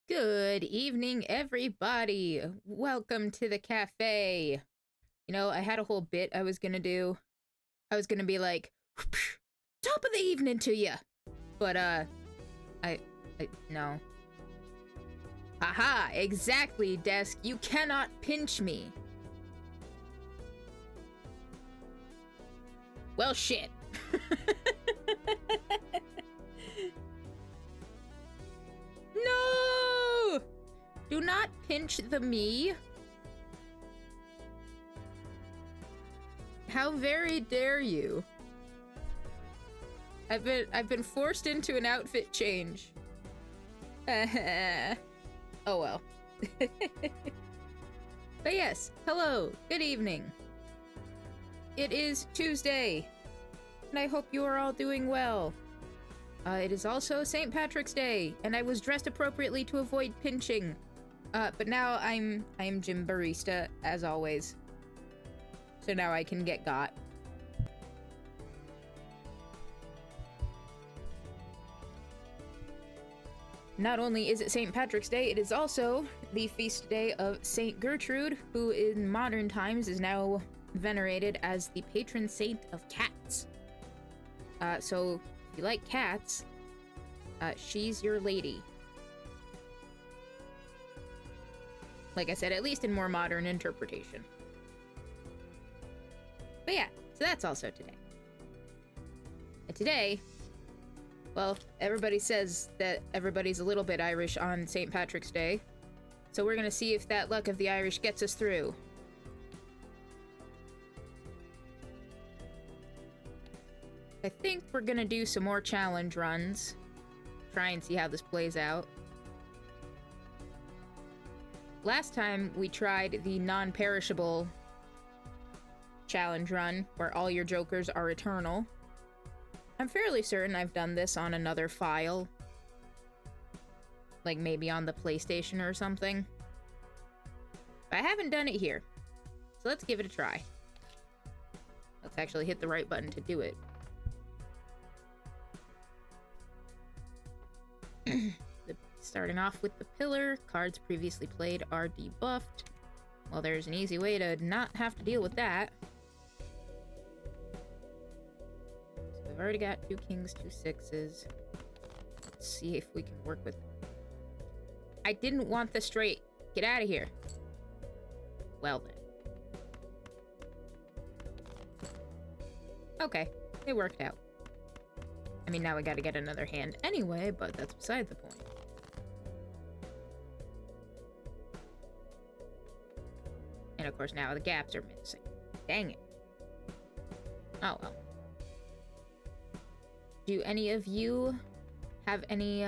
Good evening, everybody. Welcome to the cafe. You know, I had a whole bit I was gonna do. I was gonna be like, top of the evening to you. But, no. Aha, exactly, desk. You cannot pinch me. Well, shit. No! Do not pinch the me. How very dare you? I've been forced into an outfit change. Oh well. But yes, hello, good evening. It is Tuesday, and I hope you are all doing well. It is also St. Patrick's Day, and I was dressed appropriately to avoid pinching. But now I'm Jim Barista, as always. So now I can get got. Not only is it St. Patrick's Day, it is also the feast day of Saint Gertrude, who in modern times is now venerated as the patron saint of cats. So if you like cats, she's your lady. Like I said, at least in more modern interpretation. But yeah, so that's also today. And today, well, everybody says that everybody's a little bit Irish on St. Patrick's Day. So we're gonna see if that luck of the Irish gets us through. I think we're gonna do some more challenge runs. Try and see how this plays out. Last time we tried the non-perishable challenge run, where all your jokers are eternal. I'm fairly certain I've done this on another file. Like maybe on the PlayStation or something. But I haven't done it here. So let's give it a try. Let's actually hit the right button to do it. Starting off with the pillar, cards previously played are debuffed. Well, there's an easy way to not have to deal with that. So we've already got 2 kings, 2 sixes. Let's see if we can work with it. I didn't want the straight. Get out of here. Well then. Okay, it worked out. I mean, now we gotta get another hand anyway, but that's beside the point. And of course now the gaps are missing. Dang it. Oh well. Do any of you have any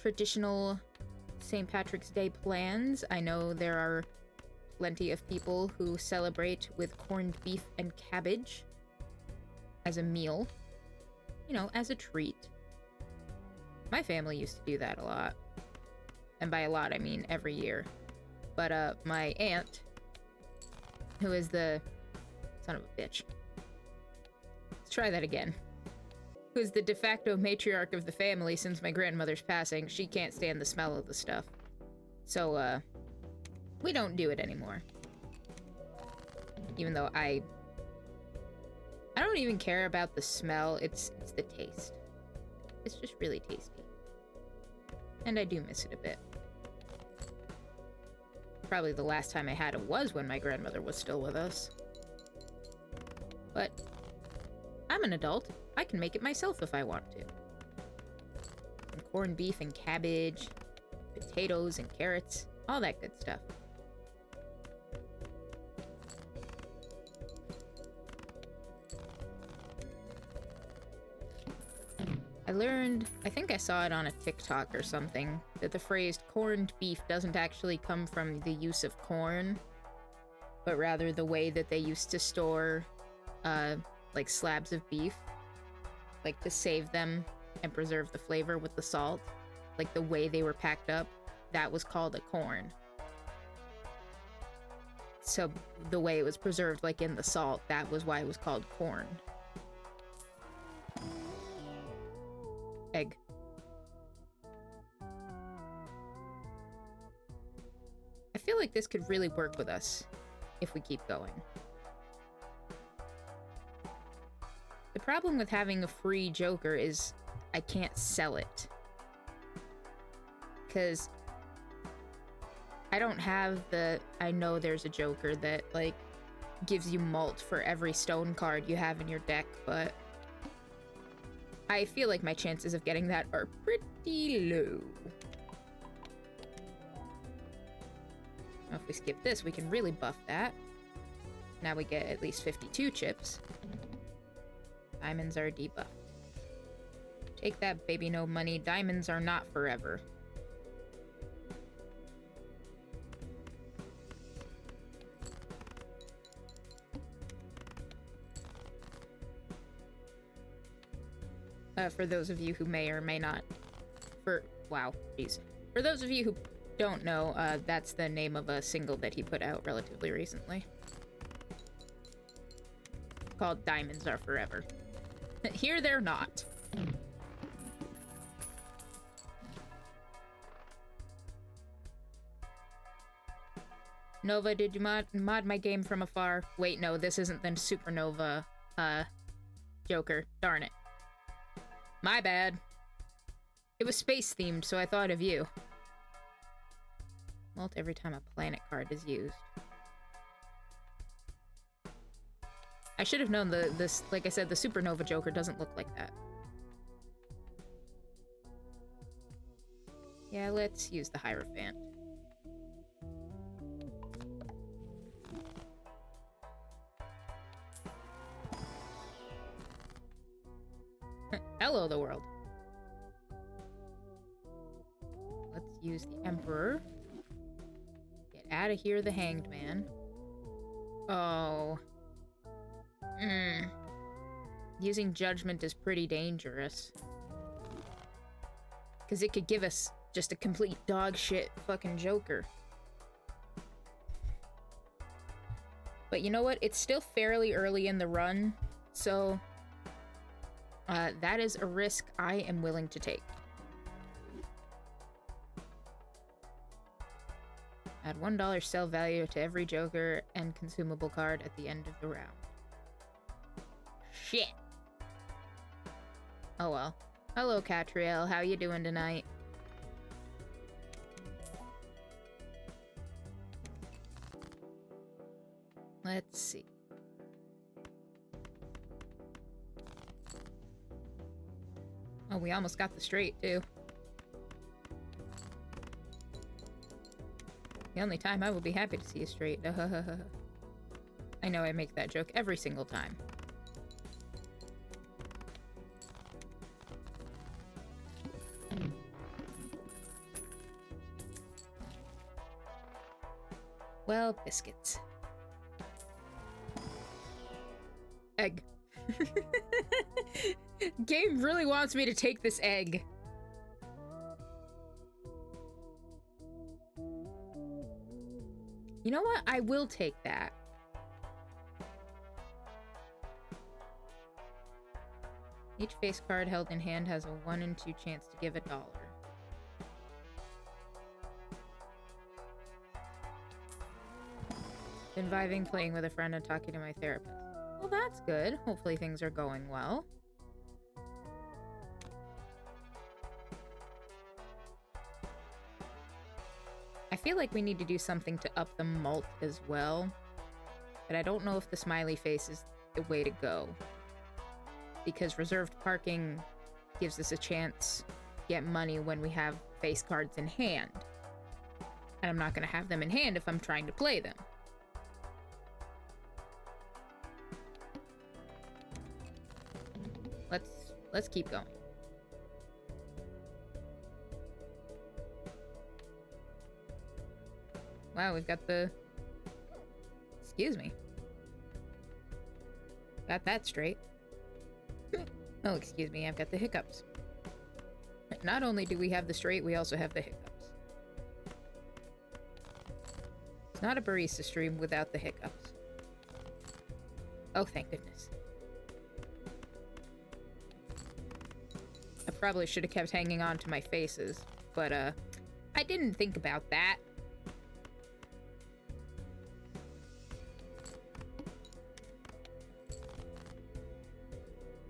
traditional St. Patrick's Day plans? I know there are plenty of people who celebrate with corned beef and cabbage as a meal. You know, as a treat. My family used to do that a lot. And by a lot, I mean every year. But, my aunt, who is the son of a bitch. Let's try that again. Who's the de facto matriarch of the family since my grandmother's passing, she can't stand the smell of the stuff. So, we don't do it anymore. Even though I don't even care about the smell, it's the taste. It's just really tasty. And I do miss it a bit. Probably the last time I had it was when my grandmother was still with us. But I'm an adult. I can make it myself if I want to. Some corned beef and cabbage, potatoes and carrots, all that good stuff. I learned, I think I saw it on a TikTok or something, that the phrase corned beef doesn't actually come from the use of corn, but rather the way that they used to store, like slabs of beef, like to save them and preserve the flavor with the salt. Like the way they were packed up, that was called a corn. So the way it was preserved, like in the salt, that was why it was called corn. Egg. feel like this could really work with us if we keep going. The problem with having a free Joker is I can't sell it. Because I don't have the... I know there's a Joker that, like, gives you malt for every stone card you have in your deck, but I feel like my chances of getting that are pretty low. Now, if we skip this, we can really buff that. Now we get at least 52 chips. Diamonds are debuffed. Take that, baby, no money. Diamonds are not forever. For those of you who may or may not... Wow, jeez. For those of you who don't know, that's the name of a single that he put out relatively recently. Called Diamonds Are Forever. Here they're not. Nova, did you mod my game from afar? Wait, no, this isn't the Supernova, Joker. Darn it. My bad. It was space-themed, so I thought of you. Mult every time a planet card is used. I should have known this, like I said, the Supernova Joker doesn't look like that. Yeah, let's use the Hierophant. Hello, the world. Let's use the Emperor. Get out of here, the Hanged Man. Oh. Using Judgment is pretty dangerous. Because it could give us just a complete dog shit fucking Joker. But you know what? It's still fairly early in the run, so... that is a risk I am willing to take. Add $1 sell value to every Joker and consumable card at the end of the round. Shit. Oh well. Hello, Catriel. How you doing tonight? Let's see. Oh, we almost got the straight, too. The only time I will be happy to see a straight. I know I make that joke every single time. Well, biscuits. Egg. Game really wants me to take this egg. You know what? I will take that. Each face card held in hand has a 1 in 2 chance to give $1. Been vibing, playing with a friend, and talking to my therapist. Well, that's good. Hopefully things are going well. I feel like we need to do something to up the malt as well. But I don't know if the smiley face is the way to go. Because reserved parking gives us a chance to get money when we have face cards in hand. And I'm not going to have them in hand if I'm trying to play them. Let's keep going. Wow, we've got the... Excuse me. Got that straight. Oh, excuse me, I've got the hiccups. Not only do we have the straight, we also have the hiccups. It's not a barista stream without the hiccups. Oh, thank goodness. I probably should have kept hanging on to my faces, but, I didn't think about that.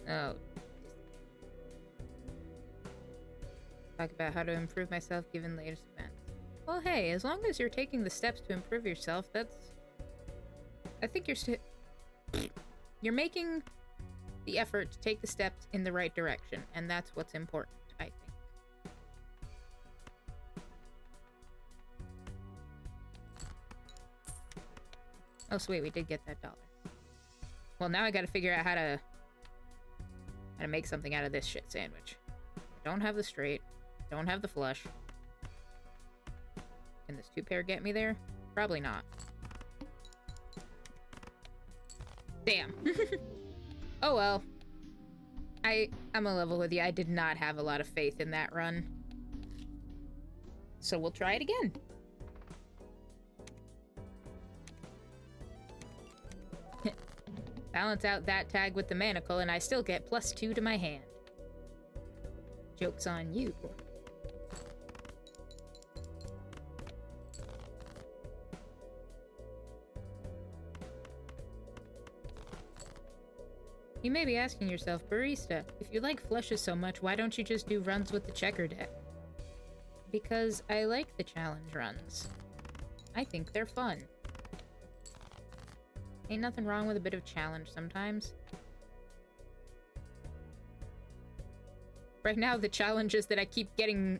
Oh. Talk about how to improve myself given latest events. Well, hey, as long as you're taking the steps to improve yourself, that's... I think you're making the effort to take the steps in the right direction, and that's what's important, I think. Oh, sweet, we did get that dollar. Well, now I gotta figure out how to make something out of this shit sandwich. I don't have the straight. Don't have the flush. Can this two-pair get me there? Probably not. Damn. Oh well. I'm a level with you. I did not have a lot of faith in that run. So we'll try it again. Balance out that tag with the manacle and I still get +2 to my hand. Joke's on you. You may be asking yourself, barista, if you like flushes so much, why don't you just do runs with the checker deck? Because I like the challenge runs. I think they're fun. Ain't nothing wrong with a bit of challenge sometimes. Right now, the challenge is that I keep getting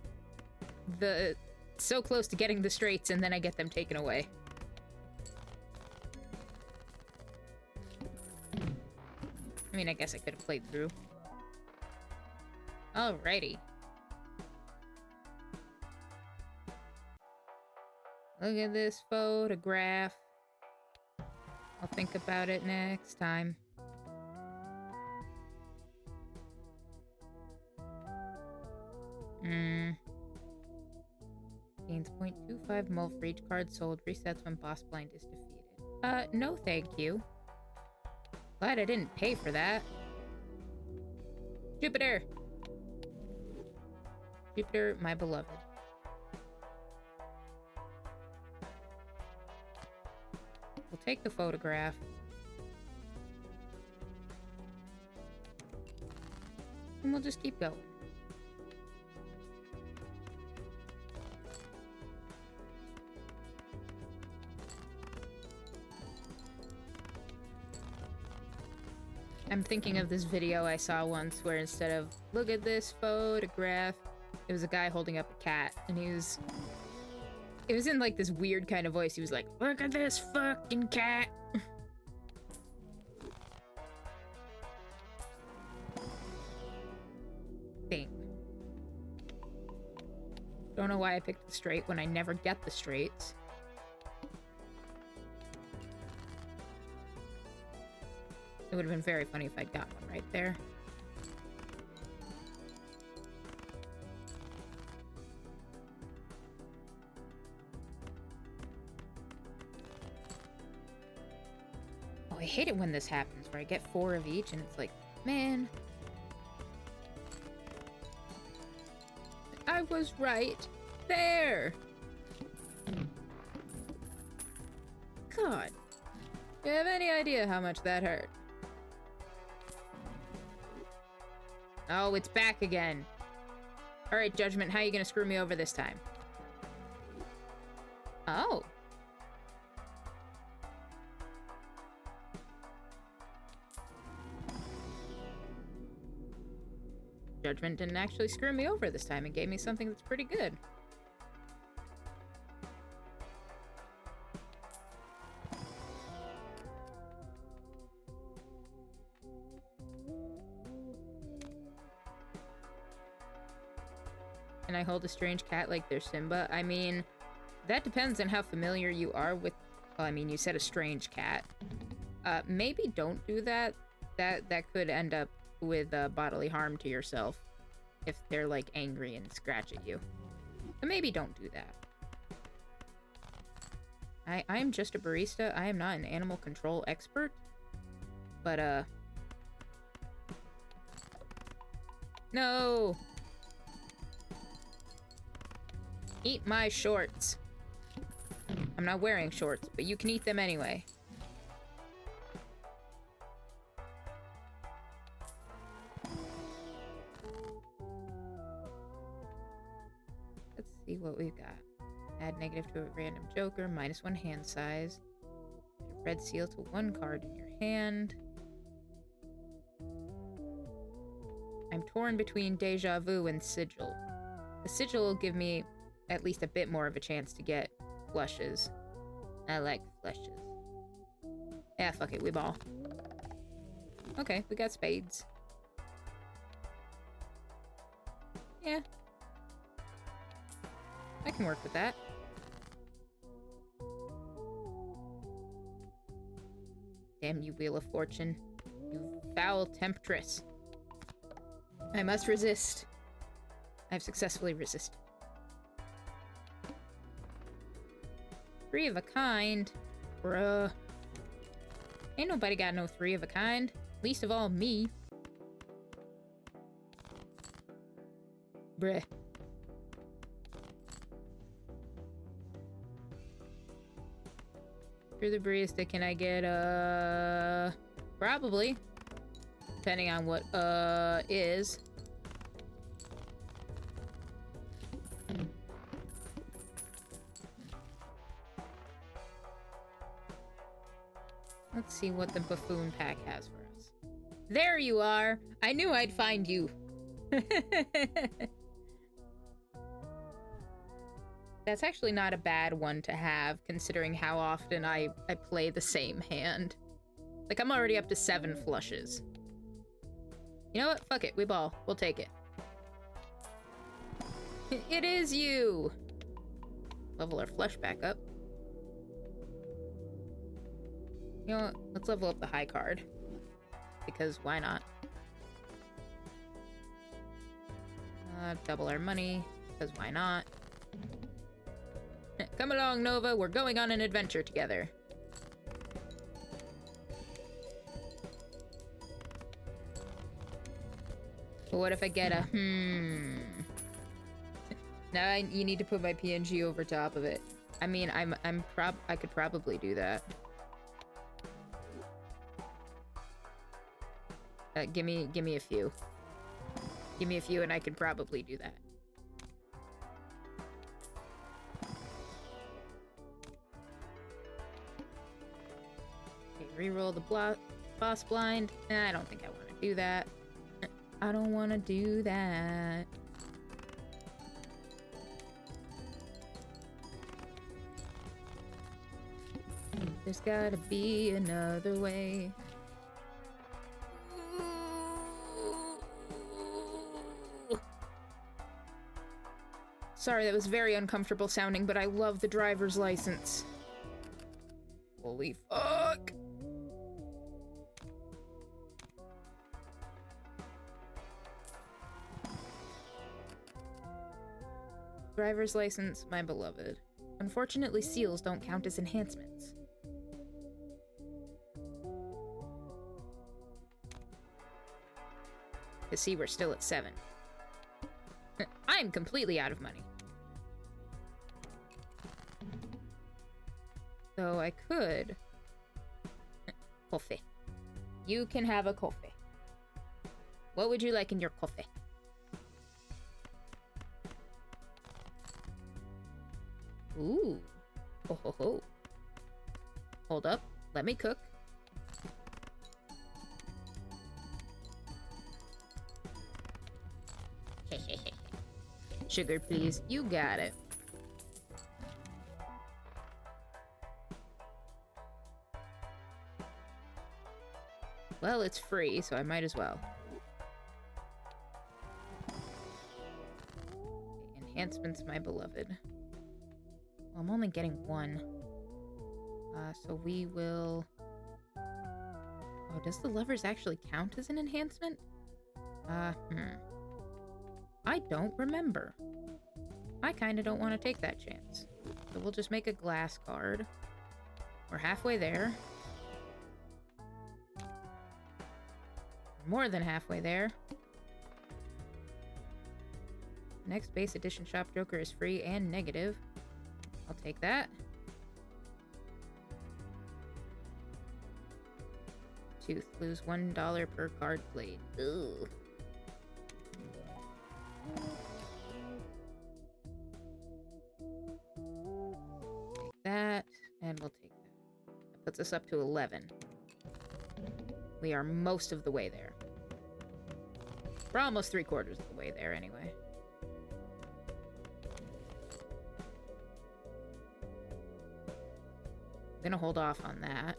so close to getting the straights and then I get them taken away. I mean, I guess I could have played through. Alrighty. Look at this photograph. I'll think about it next time. Gains 0.25 mul for each card sold. Resets when boss blind is defeated. No thank you. Glad I didn't pay for that. Jupiter! Jupiter, my beloved. We'll take the photograph. And we'll just keep going. I'm thinking of this video I saw once where instead of, look at this photograph, it was a guy holding up a cat, and it was in like this weird kind of voice. He was like, look at this fucking cat. Thing. Don't know why I picked the straight when I never get the straights. It would have been very funny if I'd got one right there. Oh, I hate it when this happens, where I get 4 of each, and it's like, man. I was right there! God. Do you have any idea how much that hurt? Oh, it's back again. Alright, Judgment, how are you gonna screw me over this time? Oh. Judgment didn't actually screw me over this time and gave me something that's pretty good. And I hold a strange cat like they're Simba. I mean, that depends on how familiar you are with... Well, I mean, you said a strange cat. Maybe don't do that. That could end up with bodily harm to yourself if they're, like, angry and scratch at you. But maybe don't do that. I'm just a barista. I am not an animal control expert. But, no! Eat my shorts. I'm not wearing shorts, but you can eat them anyway. See what we've got. Add negative to a random joker, -1 hand size. Add a red seal to 1 card in your hand. I'm torn between Deja Vu and Sigil. The Sigil will give me at least a bit more of a chance to get flushes. I like flushes. Yeah, fuck it, we ball. Okay, we got spades. Yeah. I can work with that. Damn you, Wheel of Fortune. You foul temptress. I must resist. I've successfully resisted. 3 of a kind? Bruh. Ain't nobody got no 3 of a kind. Least of all me. Bruh. Through the barista, can I get, probably. Depending on what, is. Let's see what the buffoon pack has for us. There you are! I knew I'd find you! That's actually not a bad one to have, considering how often I play the same hand. Like, I'm already up to 7 flushes. You know what? Fuck it. We ball. We'll take it. It is you! Level our flush back up. You know what? Let's level up the high card. Because why not? Double our money. Because why not? Come along, Nova. We're going on an adventure together. But what if I get a Now you need to put my PNG over top of it. I mean, I could probably do that. Give me a few. Give me a few and I could probably do that. Okay, reroll the boss blind. I don't think I want to do that. I don't want to do that. There's gotta be another way. Sorry, that was very uncomfortable sounding, but I love the driver's license. Holy fuck! Driver's license, my beloved. Unfortunately, seals don't count as enhancements. To see, we're still at 7. I'm completely out of money. So I could... Coffee. You can have a coffee. What would you like in your coffee? Ooh. Ho ho ho. Hold up. Let me cook. Sugar, please. You got it. Well, it's free, so I might as well. Okay, enhancements, my beloved. Well, I'm only getting 1. So we will... Oh, does the levers actually count as an enhancement? I don't remember. I kinda don't want to take that chance. So we'll just make a glass card. We're halfway there. More than halfway there. Next base edition shop joker is free and negative. I'll take that. Tooth. Lose $1 per card played. Ugh. puts us up to 11. We are most of the way there. We're almost 3/4 of the way there, anyway. I'm gonna hold off on that.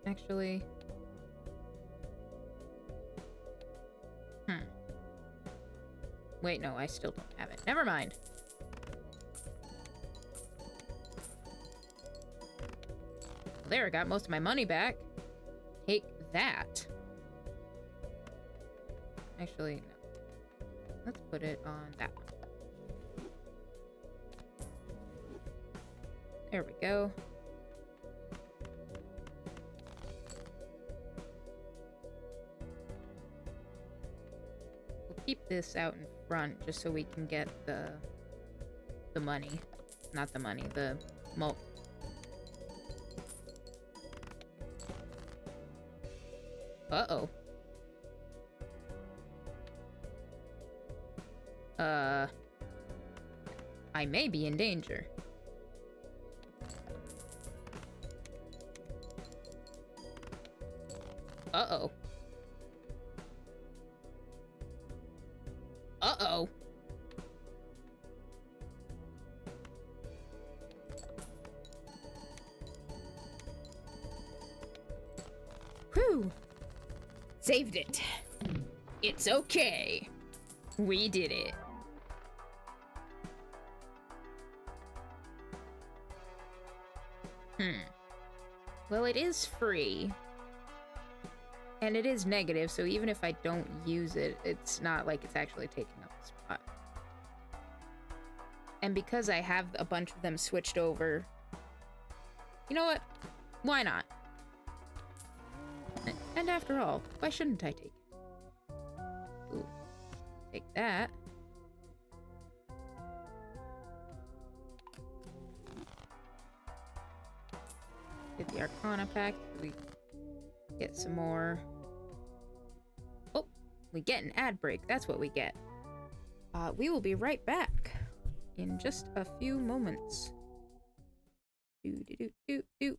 Actually... Wait, no, I still don't have it. Never mind. Well, there, I got most of my money back. Take that. Actually, no. Let's put it on that one. There we go. We'll keep this out in front just so we can get the money. Not the money, the malt. Uh-oh. I may be in danger. Uh-oh. Uh-oh. Whew. Saved it. It's okay. We did it. Well, it is free. And it is negative, so even if I don't use it, it's not like it's actually taking up a spot. And because I have a bunch of them switched over, you know what? Why not? And after all, why shouldn't I take it? Ooh. Take that. Get the Arcana pack. We get some more. Oh, we get an ad break. That's what we get. We will be right back in just a few moments. Do do do do do.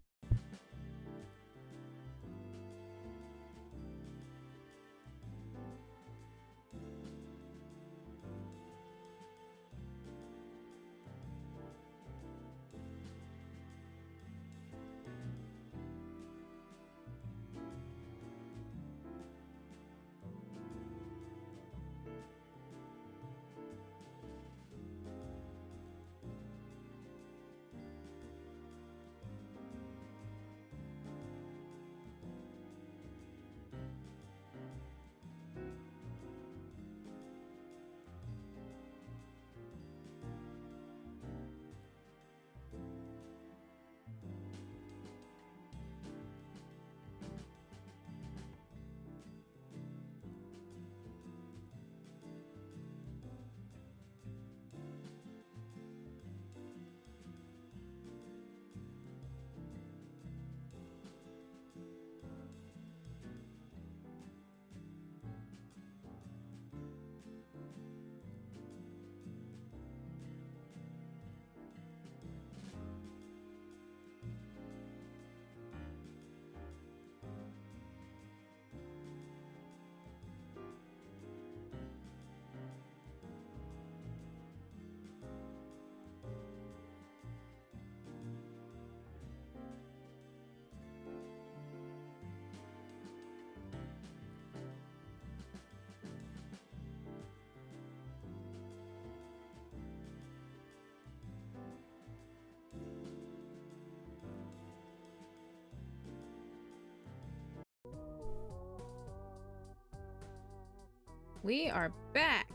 We are back!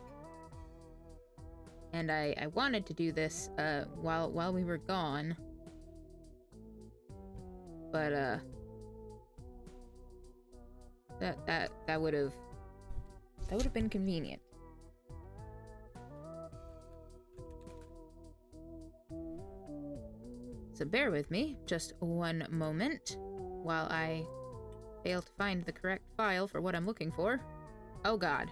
And I wanted to do this while we were gone. But that would have been convenient. So bear with me just one moment while I fail to find the correct file for what I'm looking for. Oh god.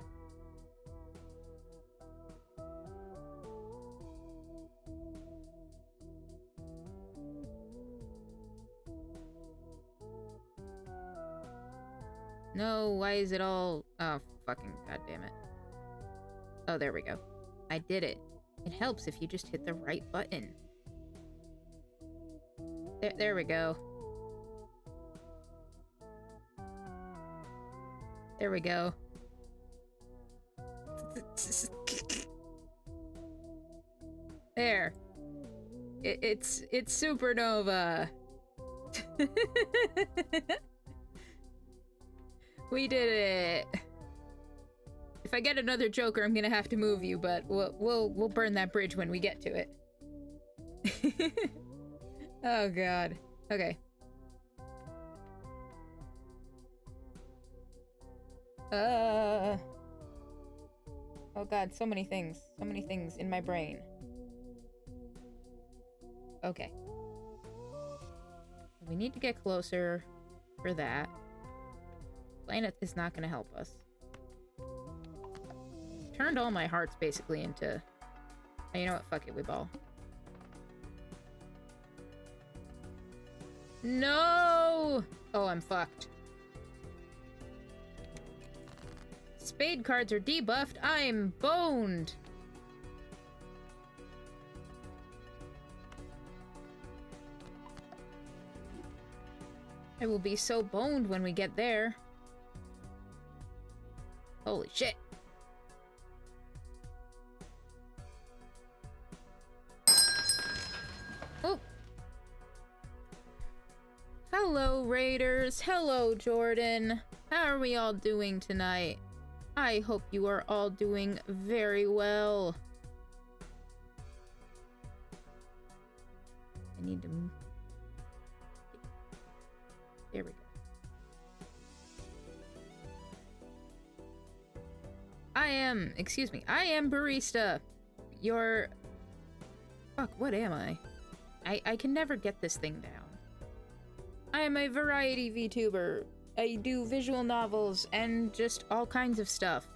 No, why is it all... Oh, fucking goddamn it. Oh, there we go. I did it. It helps if you just hit the right button. There we go. There we go. There. It's supernova. We did it. If I get another Joker, I'm gonna have to move you, but we'll burn that bridge when we get to it. Oh god. Okay. Oh god, so many things. So many things in my brain. Okay. We need to get closer for that. Planet is not gonna help us. Turned all my hearts basically into... Oh, you know what? Fuck it, we ball. No! Oh, I'm fucked. Spade cards are debuffed. I'm boned. I will be so boned when we get there. Holy shit. Oh. Hello, Raiders. Hello, Jordan. How are we all doing tonight? I hope you are all doing very well. I need to... There we go. I am barista. You're... Fuck, what am I? I can never get this thing down. I am a variety VTuber. I do visual novels and just all kinds of stuff.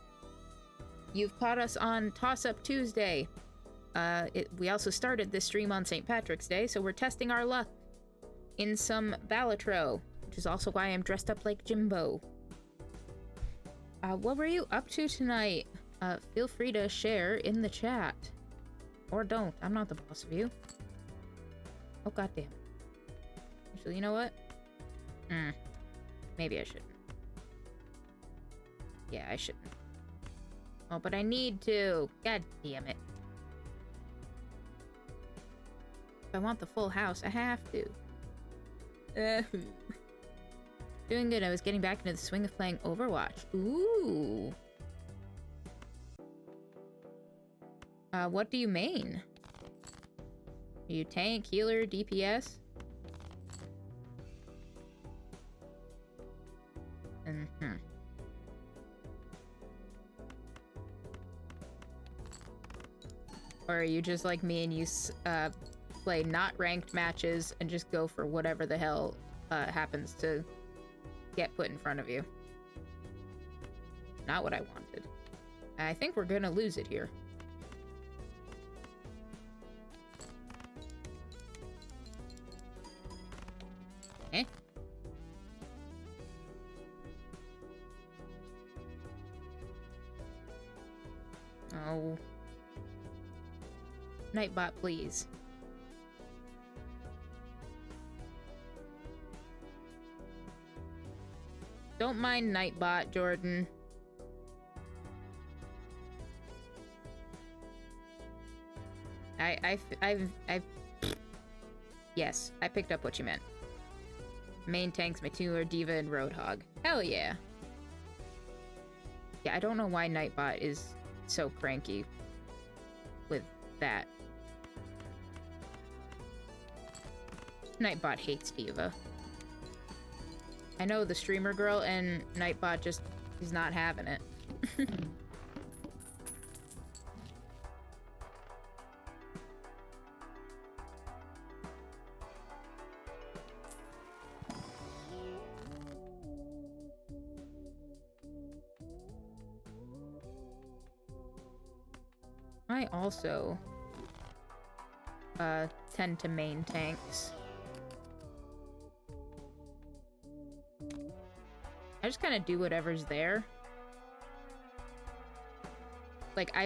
You've caught us on Toss Up Tuesday. We also started this stream on St. Patrick's Day, so we're testing our luck in some Balatro, which is also why I'm dressed up like Jimbo. What were you up to tonight? Feel free to share in the chat. Or don't. I'm not the boss of you. Oh, goddamn. Actually, you know what? Maybe I shouldn't. Yeah, I shouldn't. Oh, but I need to. God damn it. If I want the full house, I have to. Doing good. I was getting back into the swing of playing Overwatch. Ooh. What do you main? Are you tank, healer, DPS? Or are you just like me and you play not ranked matches and just go for whatever the hell happens to get put in front of you? Not what I wanted. I think we're gonna lose it here. Eh? Oh. Nightbot, please. Don't mind Nightbot, Jordan. Yes, I picked up what you meant. Main tanks, my two are Diva and Roadhog. Hell yeah. Yeah, I don't know why Nightbot is so cranky with that. Nightbot hates Diva. I know the streamer girl and Nightbot just is not having it. I also tend to main tanks. just kind of do whatever's there. Like,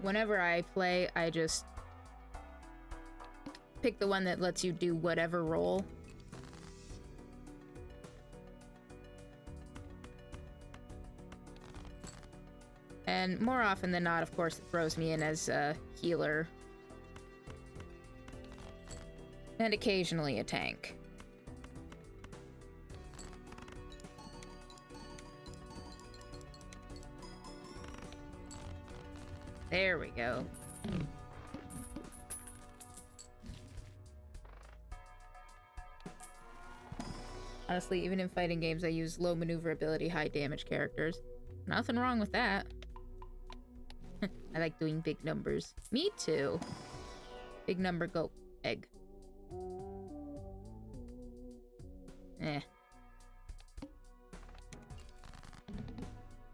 whenever I play, I just pick the one that lets you do whatever role. And more often than not, of course, it throws me in as a healer. And occasionally a tank. There we go. Honestly, even in fighting games, I use low maneuverability, high damage characters. Nothing wrong with that. I like doing big numbers. Me too. Big number, go. Egg. Eh.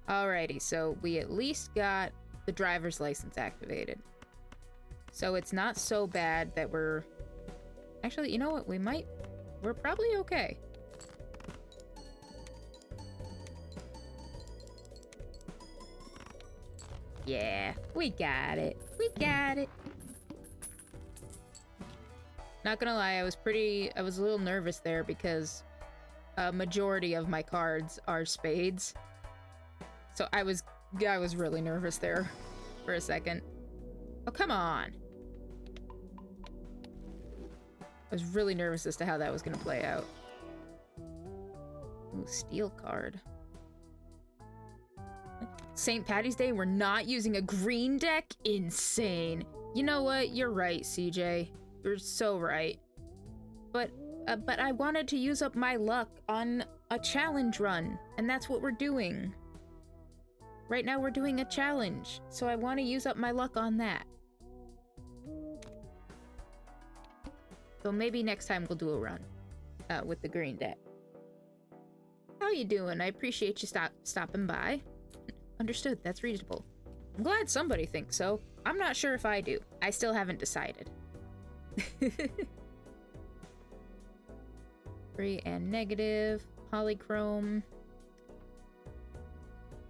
Alrighty, so we at least got the driver's license activated. So it's not so bad that we're... Actually, you know what? We're probably okay. Yeah, we got it. We got it. Not gonna lie, I was a little nervous there because a majority of my cards are spades. So I was really nervous there for a second. Oh, come on. I was really nervous as to how that was gonna play out. Ooh, steel card. St. Patty's Day, we're not using a green deck? Insane. You know what? You're right, CJ. You're so right. But I wanted to use up my luck on a challenge run, and that's what we're doing. Right now we're doing a challenge, so I want to use up my luck on that. So maybe next time we'll do a run with the green deck. How you doing? I appreciate you stopping by. Understood, that's reasonable. I'm glad somebody thinks so. I'm not sure if I do. I still haven't decided. Free and negative. Polychrome.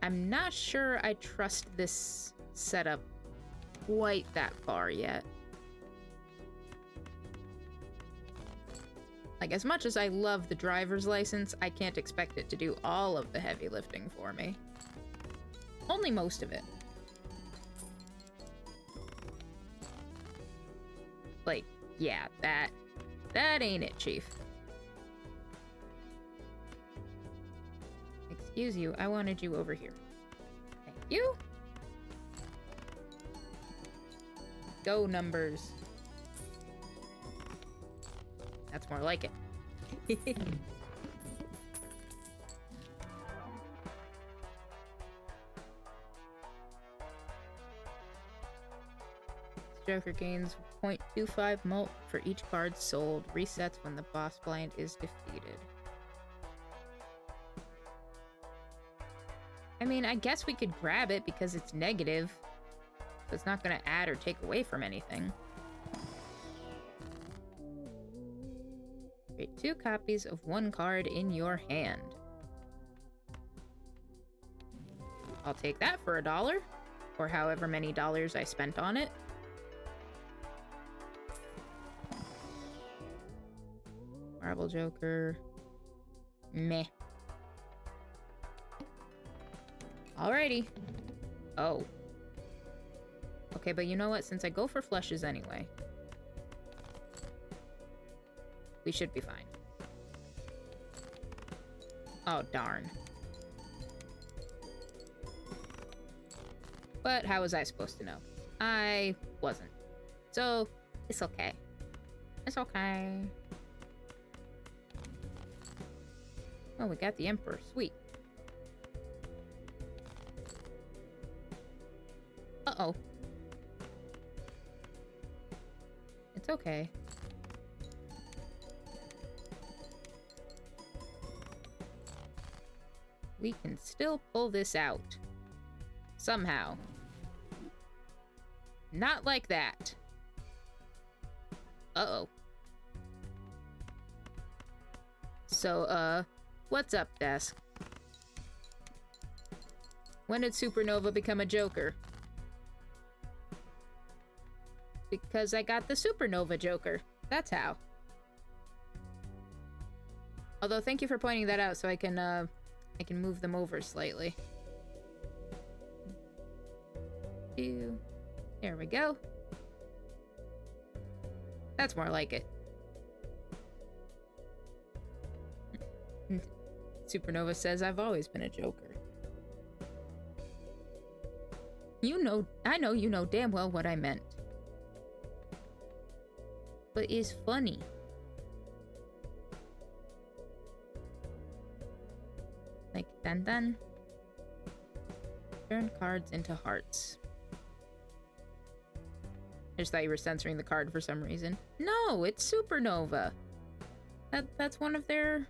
I'm not sure I trust this setup quite that far yet. Like, as much as I love the driver's license, I can't expect it to do all of the heavy lifting for me. Only most of it. Like, yeah, that ain't it, Chief. Excuse you, I wanted you over here. Thank you. Go, numbers. That's more like it. Joker gains 0.25 mult for each card sold. Resets when the boss blind is defeated. I mean, I guess we could grab it because it's negative. So it's not going to add or take away from anything. Create 2 copies of 1 card in your hand. I'll take that for $1. Or however many dollars I spent on it. Marble Joker. Meh. Alrighty. Oh. Okay, but you know what? Since I go for flushes anyway, we should be fine. Oh, darn. But how was I supposed to know? I wasn't. So, it's okay. It's okay. Oh, we got the Emperor. Sweet. Uh-oh. It's okay. We can still pull this out. Somehow. Not like that. Uh-oh. So, what's up, desk? When did Supernova become a Joker? Because I got the Supernova Joker. That's how. Although, thank you for pointing that out so I can move them over slightly. There we go. That's more like it. Supernova says I've always been a Joker. I know you know damn well what I meant. But it's funny. Like, dun. Turn cards into hearts. I just thought you were censoring the card for some reason. No, it's Supernova. That's one of their...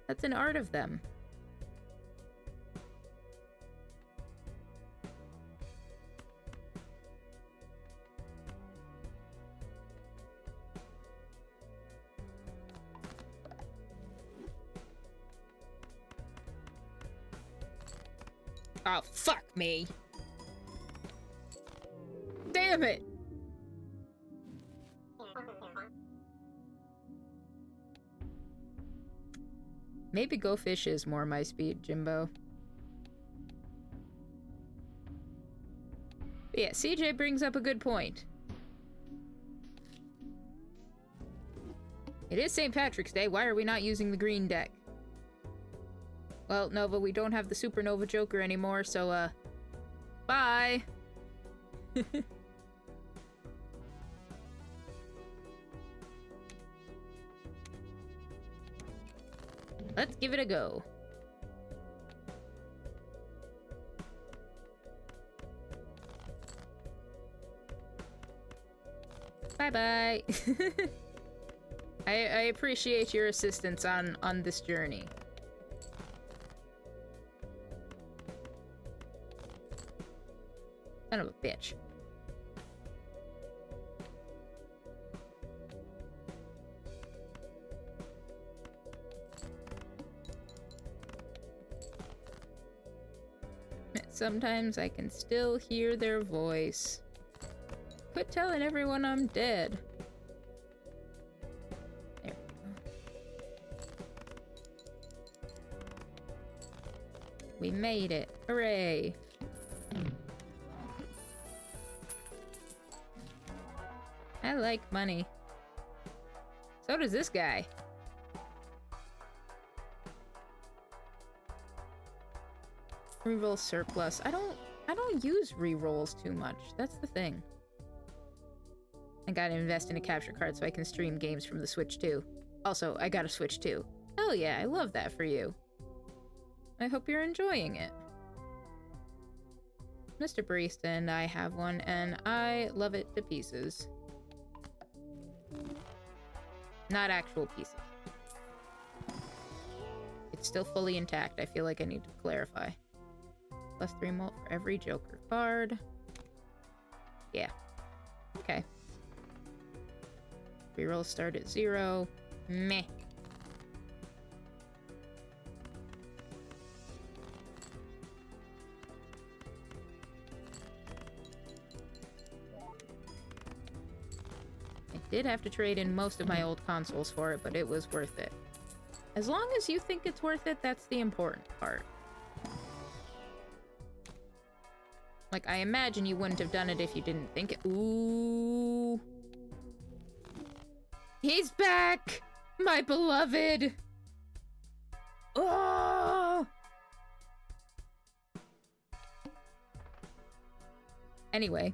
That's an art of them. Oh, fuck me. Damn it. Maybe Go Fish is more my speed, Jimbo. But yeah, CJ brings up a good point. It is St. Patrick's Day. Why are we not using the green deck? Well, Nova, we don't have the Supernova Joker anymore, so, bye! Let's give it a go. Bye-bye! I appreciate your assistance on this journey. Son of a bitch. Sometimes I can still hear their voice. Quit telling everyone I'm dead. There we go. We made it. Hooray! I like money. So does this guy. Reroll surplus. I don't use rerolls too much. That's the thing. I gotta invest in a capture card so I can stream games from the Switch too. Also, I got a Switch too. Hell yeah, I love that for you. I hope you're enjoying it. Mr. Barista and I have one, and I love it to pieces. Not actual pieces. It's still fully intact. I feel like I need to clarify. Plus 3 mult for every Joker card. Yeah. Okay. Rerolls start at 0. Meh. I did have to trade in most of my old consoles for it, but it was worth it. As long as you think it's worth it, that's the important part. Like, I imagine you wouldn't have done it if you didn't think it. Ooh. He's back! My beloved! Oh! Anyway.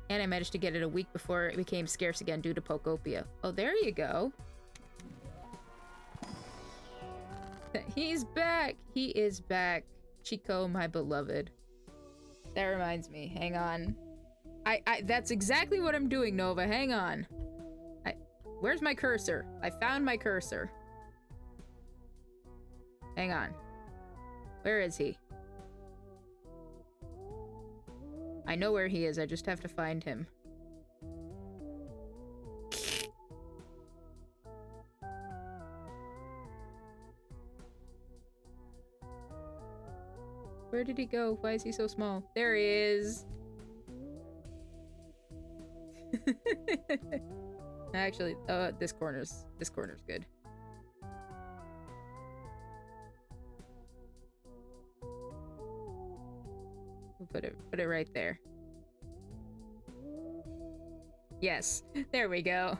And I managed to get it a week before it became scarce again due to Pokopia. Oh, there you go. He's back! He is back. Chico, my beloved. That reminds me. Hang on. That's exactly what I'm doing, Nova. Hang on. Where's my cursor? I found my cursor. Hang on. Where is he? I know where he is. I just have to find him. Where did he go? Why is he so small? There he is! Actually, this corner's good. We'll put it right there. Yes, there we go.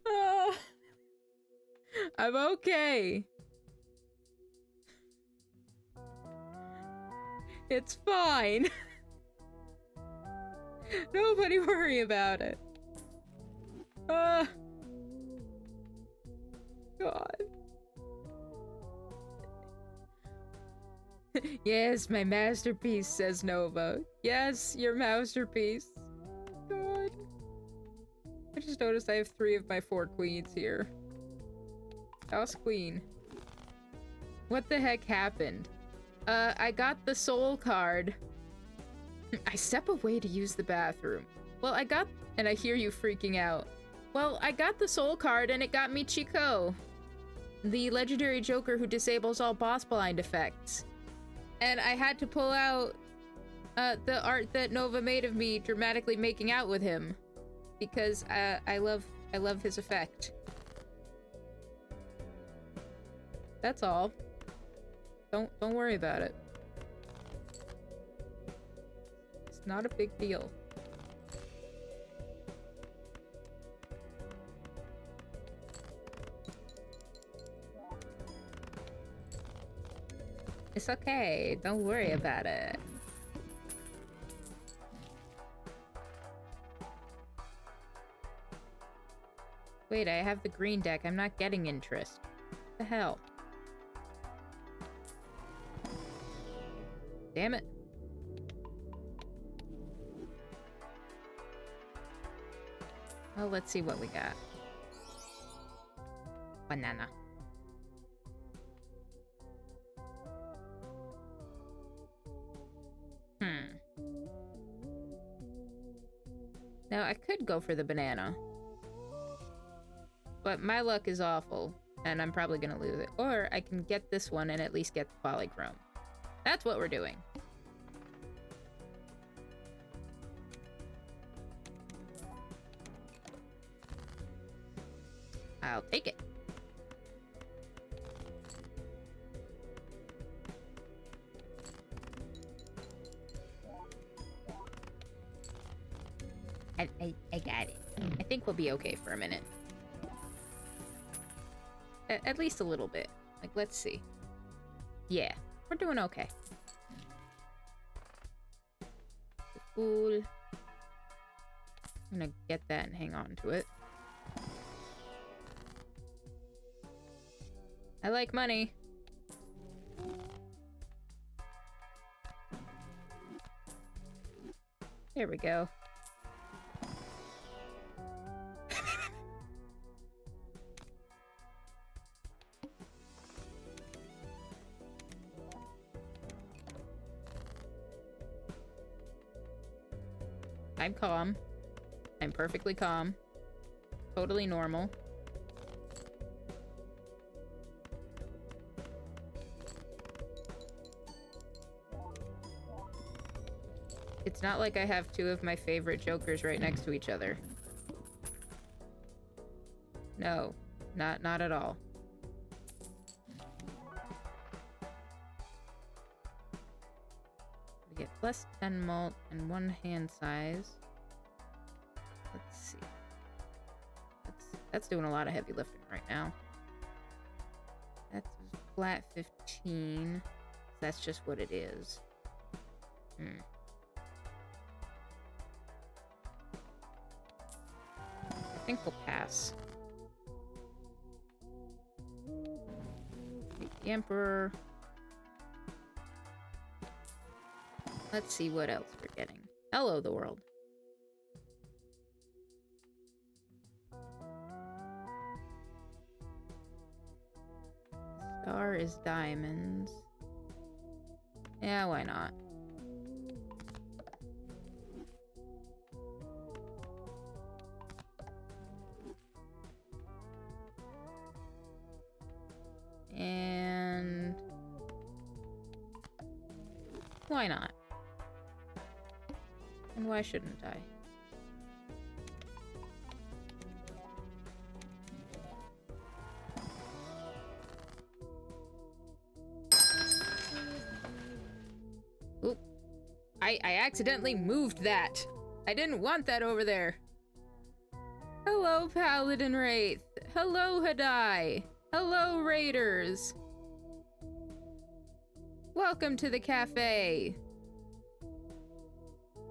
Oh, I'm okay. It's fine. Nobody worry about it. God. Yes, my masterpiece, says Nova. Yes, your masterpiece. God. I just noticed I have 3 of my 4 queens here. House queen. What the heck happened? I got the soul card. I step away to use the bathroom. Well, and I hear you freaking out. Well, I got the soul card and it got me Chico, the legendary Joker who disables all boss blind effects. And I had to pull out the art that Nova made of me dramatically making out with him, because I love his effect. That's all. Don't worry about it. It's not a big deal. It's okay. Don't worry about it. Wait, I have the green deck. I'm not getting interest. What the hell? Damn it. Well, let's see what we got. Banana. Now, I could go for the banana. But my luck is awful, and I'm probably gonna lose it. Or I can get this one and at least get the polychrome. That's what we're doing. I'll take it. I got it. I think we'll be okay for a minute. At least a little bit. Like, let's see. Yeah, we're doing okay. Cool. I'm gonna get that and hang on to it. I like money. There we go. I'm calm. I'm perfectly calm. Totally normal. It's not like I have 2 of my favorite Jokers right next to each other. No, not at all. We get plus 10 malt and 1 hand size. Let's see. That's doing a lot of heavy lifting right now. That's flat 15. That's just what it is. I think we'll pass. The Emperor. Let's see what else we're getting. Hello, the world. Star is diamonds. Yeah, why not? Why not? And why shouldn't I? Oop. I accidentally moved that. I didn't want that over there. Hello, Paladin Wraith. Hello, Hadai. Hello, Raiders. Welcome to the cafe.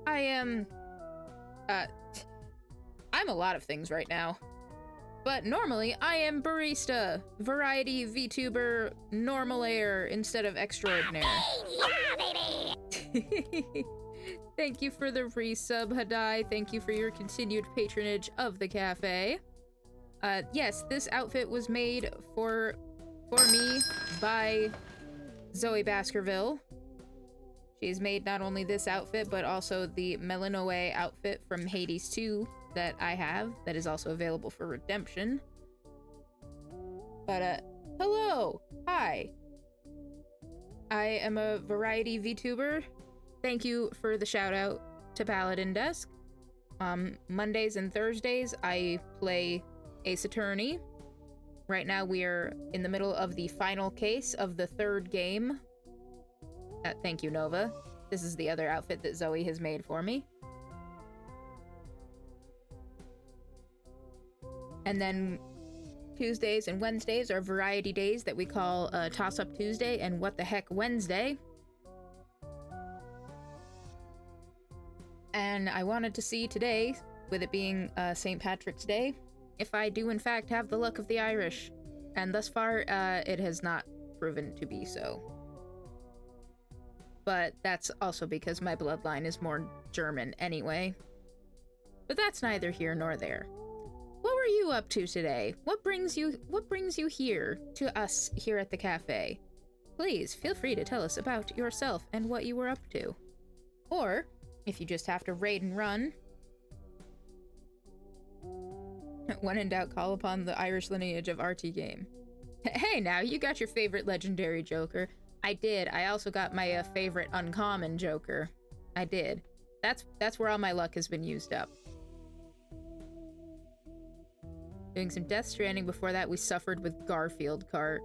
I am... I'm a lot of things right now. But normally, I am barista, variety VTuber, normal air instead of extraordinaire. Thank you for the resub, Hadai. Thank you for your continued patronage of the cafe. Yes, this outfit was made for me by Zoe Baskerville. She's made not only this outfit, but also the Melanoe outfit from Hades 2 that I have, that is also available for redemption. But, hello! Hi! I am a variety VTuber. Thank you for the shout out to Paladin Desk. Mondays and Thursdays, I play Ace Attorney. Right now, we are in the middle of the final case of the third game. Thank you, Nova. This is the other outfit that Zoe has made for me. And then Tuesdays and Wednesdays are variety days that we call Toss Up Tuesday and What the Heck Wednesday. And I wanted to see today, with it being St. Patrick's Day, if I do in fact have the luck of the Irish. And thus far, it has not proven to be so. But that's also because my bloodline is more German anyway. But that's neither here nor there. What were you up to today? What brings you here to us here at the cafe? Please feel free to tell us about yourself and what you were up to. Or, if you just have to raid and run, when in doubt, call upon the Irish lineage of RT Game. Hey now, you got your favorite legendary Joker. I did. I also got my favorite uncommon Joker. I did. That's where all my luck has been used up. Doing some Death Stranding. Before that, we suffered with Garfield Cart.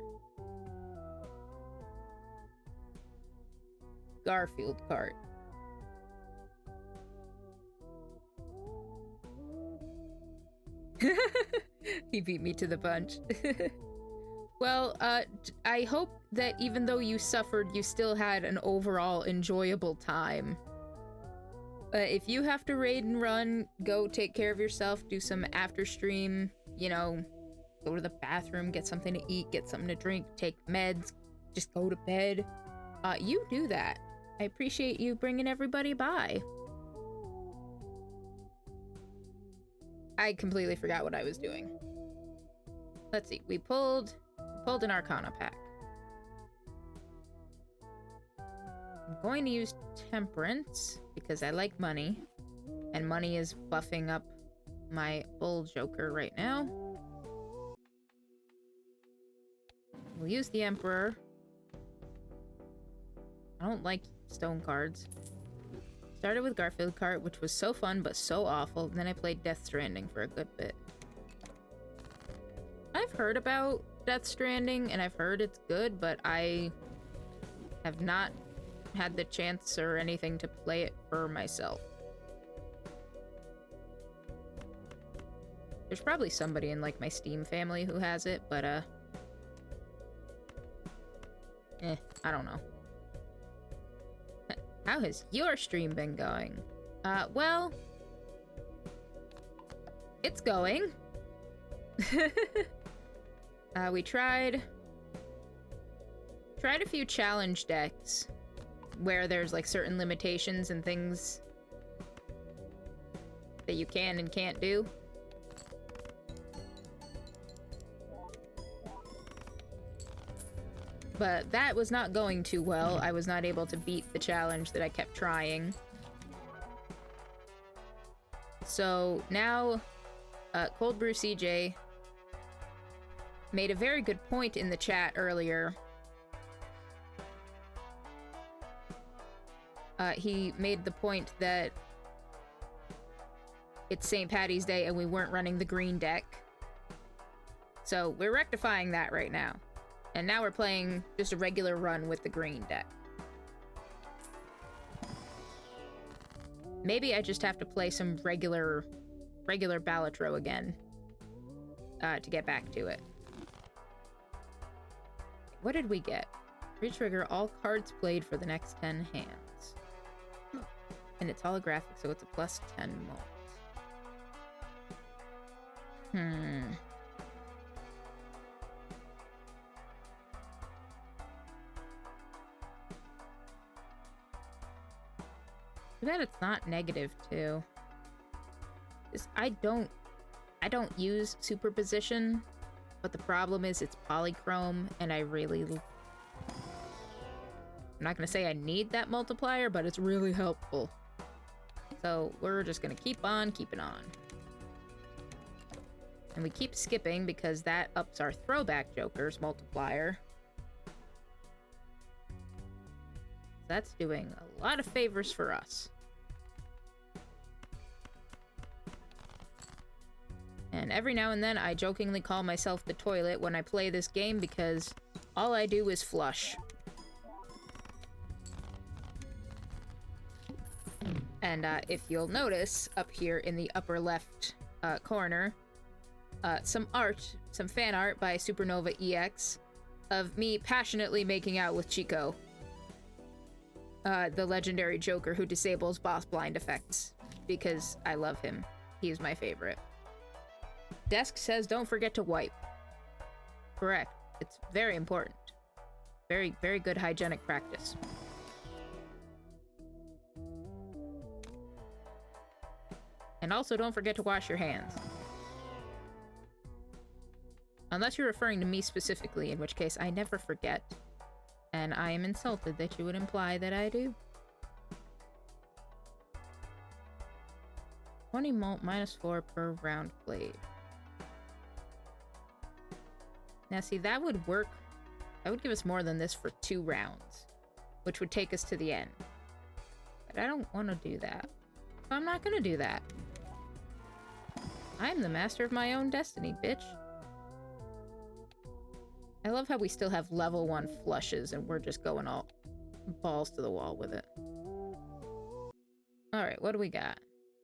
Garfield Cart. He beat me to the punch. Well, I hope that even though you suffered, you still had an overall enjoyable time. If you have to raid and run, go take care of yourself, do some after stream, you know, go to the bathroom, get something to eat, get something to drink, take meds, just go to bed. You do that. I appreciate you bringing everybody by. I completely forgot what I was doing. Let's see, we pulled an Arcana pack. I'm going to use Temperance because I like money, and money is buffing up my Bull Joker right now. We'll use the Emperor. I don't like stone cards. Started with Garfield Cart, which was so fun but so awful. Then I played Death Stranding for a good bit. I've heard about Death Stranding, and I've heard it's good, but I have not had the chance or anything to play it for myself. There's probably somebody in, like, my Steam family who has it, but, I don't know. How has your stream been going? Well, it's going. We tried a few challenge decks where there's like certain limitations and things that you can and can't do. But that was not going too well. I was not able to beat the challenge that I kept trying. So now, Cold Brew CJ made a very good point in the chat earlier. he made the point that it's St. Paddy's Day and we weren't running the green deck. So we're rectifying that right now. And now we're playing just a regular run with the green deck. Maybe I just have to play some regular Balatro again to get back to it. What did we get? Retrigger all cards played for the next 10 hands. And it's holographic, so it's a plus 10 mult. Too bad it's not negative too. I don't use superposition, but the problem is it's polychrome, and I'm not gonna say I need that multiplier, but it's really helpful. So we're just gonna keep on keeping on. And we keep skipping because that ups our throwback Joker's multiplier. That's doing a lot of favors for us. And every now and then I jokingly call myself the toilet when I play this game because all I do is flush. And if you'll notice up here in the upper left corner, some fan art by Supernova EX of me passionately making out with Chico. The legendary Joker who disables boss blind effects, because I love him. He's my favorite. Desk says don't forget to wipe. Correct. It's very important. Very, very good hygienic practice. And also don't forget to wash your hands. Unless you're referring to me specifically, in which case I never forget. And I am insulted that you would imply that I do. 20 mult -4 per round played. Now see, that would work. That would give us more than this for 2 rounds, which would take us to the end. But I don't want to do that. So I'm not going to do that. I'm the master of my own destiny, bitch. I love how we still have level 1 flushes and we're just going all balls to the wall with it. Alright, what do we got?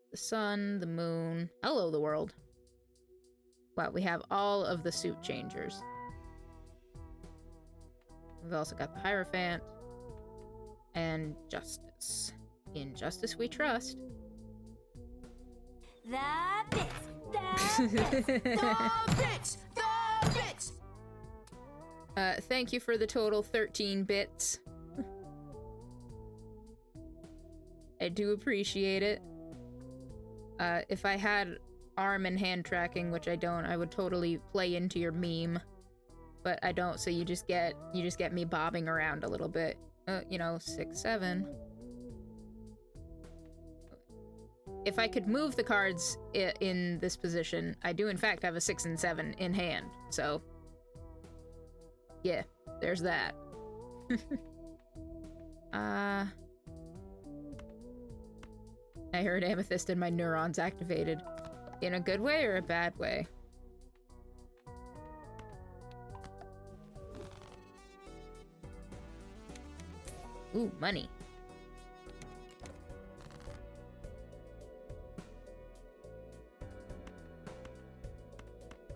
The sun, the moon. Hello, the world. Wow, we have all of the suit changers. We've also got the Hierophant. And Justice. In Justice we trust. The bitch! The bitch! The bitch! The bitch! Thank you for the total 13 bits. I do appreciate it. If I had arm and hand tracking, which I don't, I would totally play into your meme. But I don't, so you just get me bobbing around a little bit. You know, 6, 7. If I could move the cards in this position, I do in fact have a 6 and 7 in hand, so... yeah, there's that. I heard amethyst and my neurons activated. In a good way or a bad way? Ooh, money.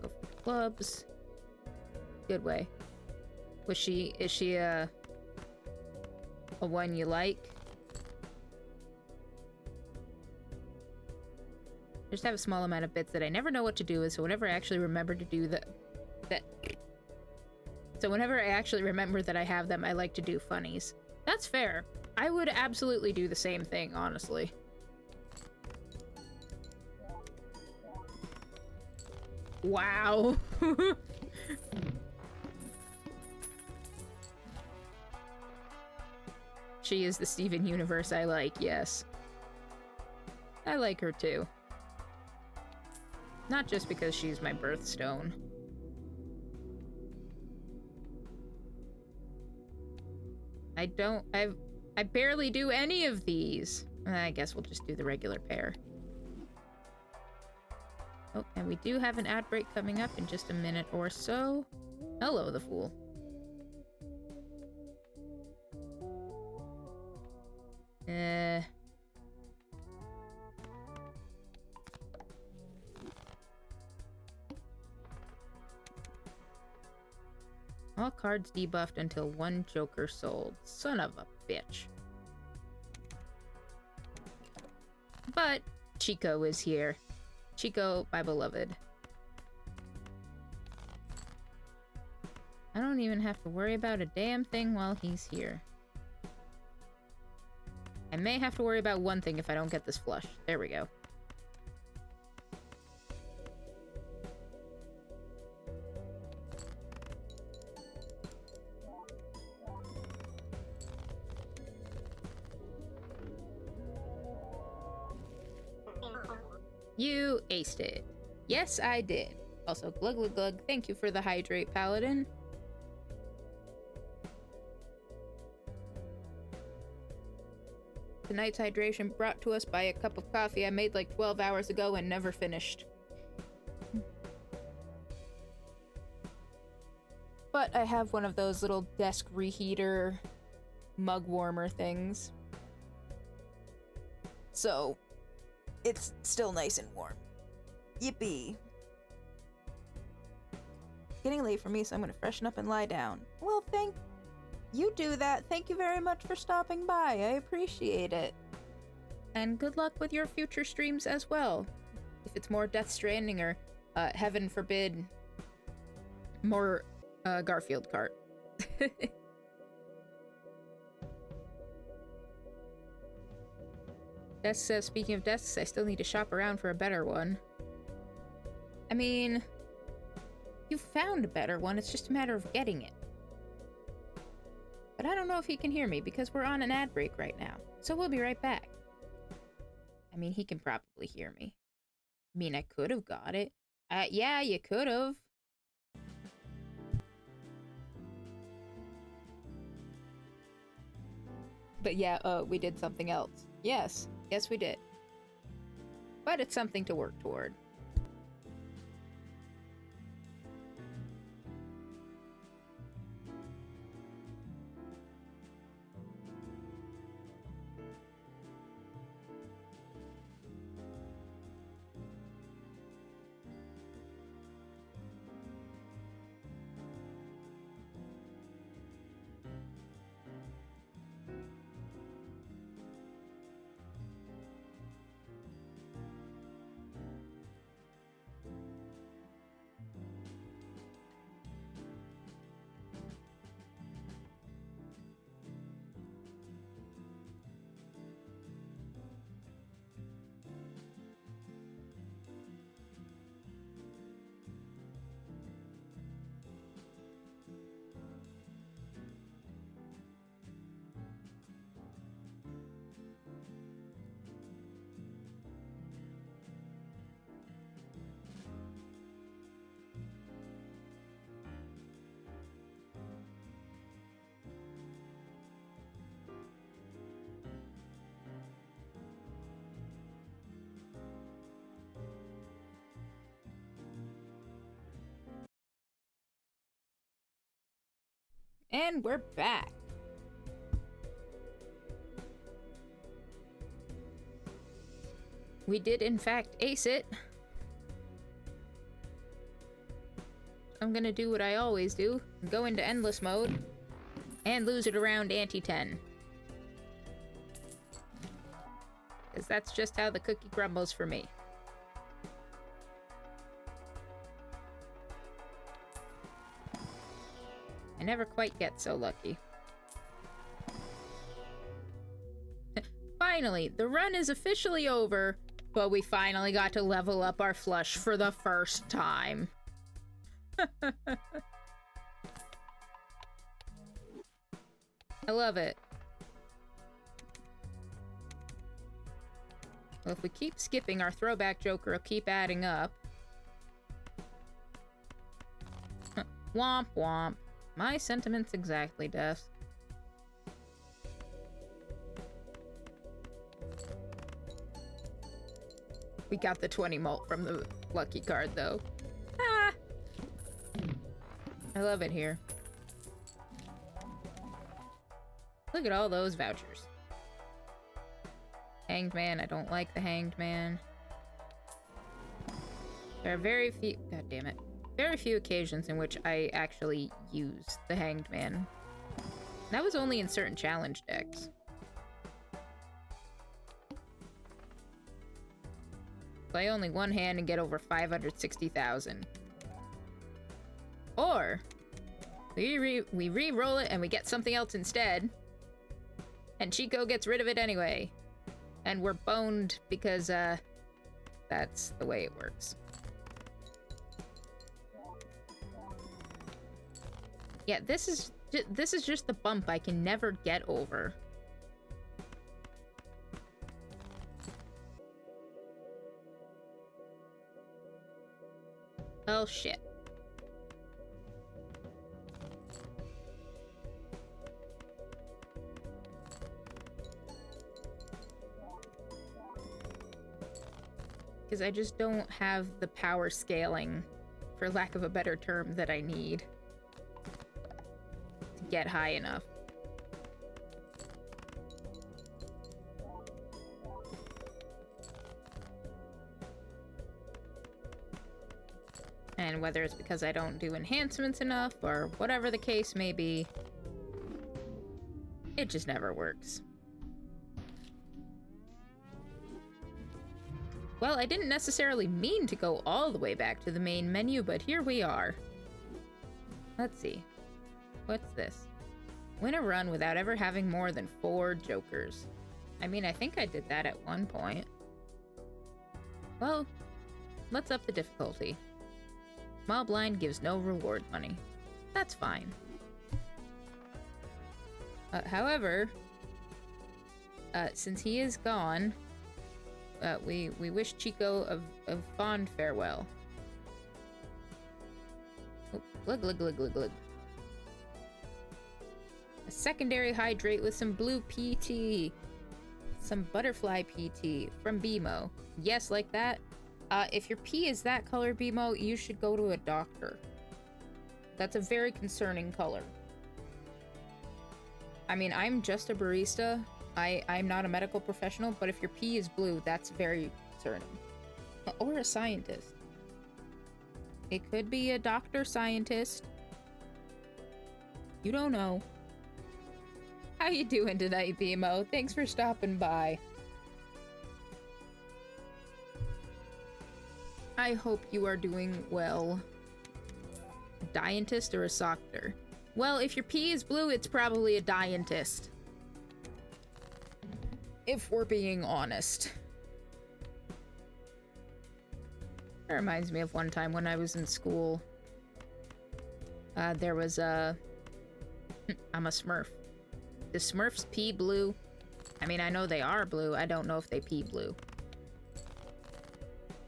Go for the clubs. Good way. Is she a one you like? I just have a small amount of bits that I never know what to do with, so whenever I actually remember to do so whenever I actually remember that I have them, I like to do funnies. That's fair. I would absolutely do the same thing, honestly. Wow. She is the Steven Universe I like, yes. I like her too. Not just because she's my birthstone. I barely do any of these. I guess we'll just do the regular pair. Oh, and we do have an ad break coming up in just a minute or so. Hello, the fool. All cards debuffed until one Joker sold. Son of a bitch. But Chico is here. Chico, my beloved. I don't even have to worry about a damn thing while he's here. I may have to worry about one thing if I don't get this flush. There we go. You aced it. Yes, I did. Also, glug glug glug, thank you for the hydrate, Paladin. Tonight's hydration brought to us by a cup of coffee I made like 12 hours ago and never finished. But I have one of those little desk reheater mug warmer things. So, it's still nice and warm. Yippee. It's getting late for me, so I'm gonna freshen up and lie down. Well, you do that. Thank you very much for stopping by. I appreciate it. And good luck with your future streams as well. If it's more Death Stranding or, heaven forbid, more, Garfield Kart. Des says, speaking of desks, I still need to shop around for a better one. I mean, you found a better one, it's just a matter of getting it. But I don't know if he can hear me because we're on an ad break right now. So we'll be right back. I mean, he can probably hear me. I mean, I could have got it. Yeah, you could have. But yeah, we did something else. Yes, we did. But it's something to work toward. And we're back. We did, in fact, ace it. I'm gonna do what I always do. Go into endless mode. And lose it around ante-10. Because that's just how the cookie crumbles for me. I never quite get so lucky. Finally, the run is officially over, but we finally got to level up our flush for the first time. I love it. Well, if we keep skipping, our throwback Joker will keep adding up. Womp womp. My sentiments exactly, Des. We got the 20 malt from the lucky card, though. Ah! I love it here. Look at all those vouchers. Hanged Man, I don't like the Hanged Man. There are very few... God damn it. Very few occasions in which I actually use the Hanged Man. That was only in certain challenge decks. Play only one hand and get over 560,000. Or we re-roll it and we get something else instead. And Chico gets rid of it anyway. And we're boned because that's the way it works. Yeah, this is just the bump I can never get over. Oh shit. Because I just don't have the power scaling, for lack of a better term, that I need to get high enough. And whether it's because I don't do enhancements enough, or whatever the case may be, it just never works. Well, I didn't necessarily mean to go all the way back to the main menu, but here we are. Let's see. What's this? Win a run without ever having more than 4 jokers. I mean, I think I did that at one point. Well, let's up the difficulty. Small blind gives no reward money. That's fine. However, since he is gone, we wish Chico of fond farewell. Oh, glug glug glug glug glug. A secondary hydrate with some blue PT. Some butterfly PT from BMO. Yes, like that. If your pee is that color, BMO, you should go to a doctor. That's a very concerning color. I mean, I'm just a barista. I'm not a medical professional, but if your pee is blue, that's very concerning. Or a scientist. It could be a doctor scientist. You don't know. How you doing tonight, BMO? Thanks for stopping by. I hope you are doing well. A dientist or a doctor? Well, if your pee is blue, it's probably a dientist. If we're being honest. That reminds me of one time when I was in school. There was a... I'm a Smurf. The Smurfs pee blue? I mean, I know they are blue. I don't know if they pee blue.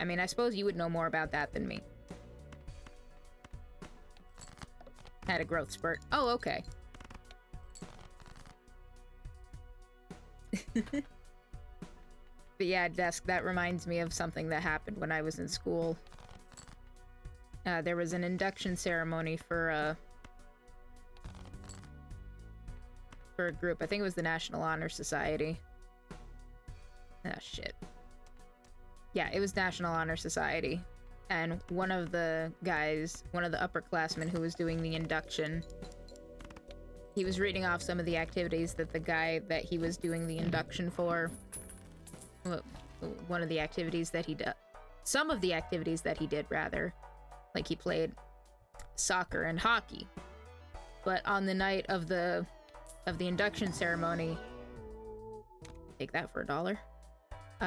I mean, I suppose you would know more about that than me. Had a growth spurt. Oh, okay. But yeah, desk, that reminds me of something that happened when I was in school. There was an induction ceremony for a group. I think it was the National Honor Society. Ah, shit. Yeah, it was National Honor Society. And one of the guys, one of the upperclassmen who was doing the induction, he was reading off some of the activities that the guy that he was doing the induction for, one of the activities that he did, some of the activities that he did, rather. Like, he played soccer and hockey. But on the night of the induction ceremony, take that for $1.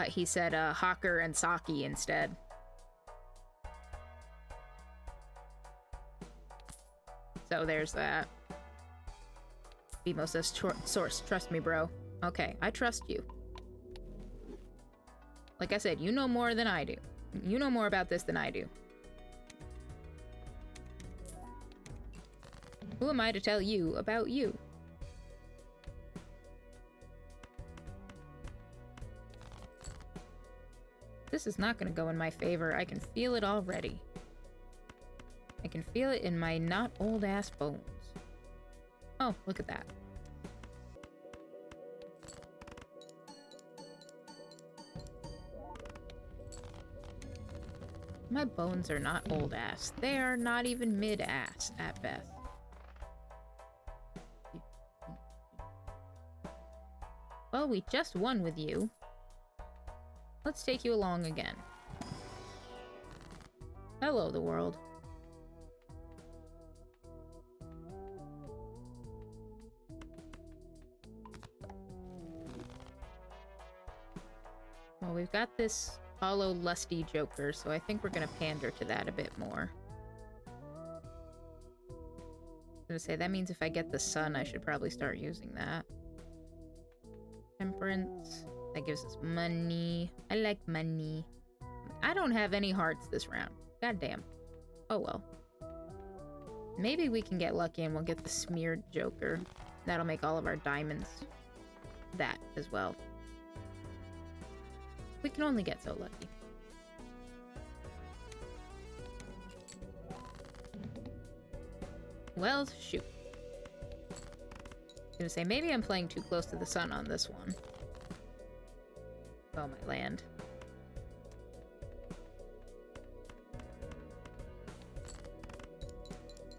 He said hawker and sake instead. So there's that. BMO says, source, trust me, bro. Okay, I trust you. Like I said, you know more than I do. You know more about this than I do. Who am I to tell you about you? This is not going to go in my favor. I can feel it already. I can feel it in my not old-ass bones. Oh, look at that. My bones are not old-ass. They are not even mid-ass, at best. Well, we just won with you. Let's take you along again. Hello, the world. Well, we've got this hollow, lusty joker, so I think we're gonna pander to that a bit more. I'm gonna say, that means if I get the sun, I should probably start using that. Temperance. That gives us money. I like money. I don't have any hearts this round. God damn. Oh well. Maybe we can get lucky and we'll get the smeared joker. That'll make all of our diamonds that as well. We can only get so lucky. Well, shoot. I was gonna say, maybe I'm playing too close to the sun on this one. Oh, my land.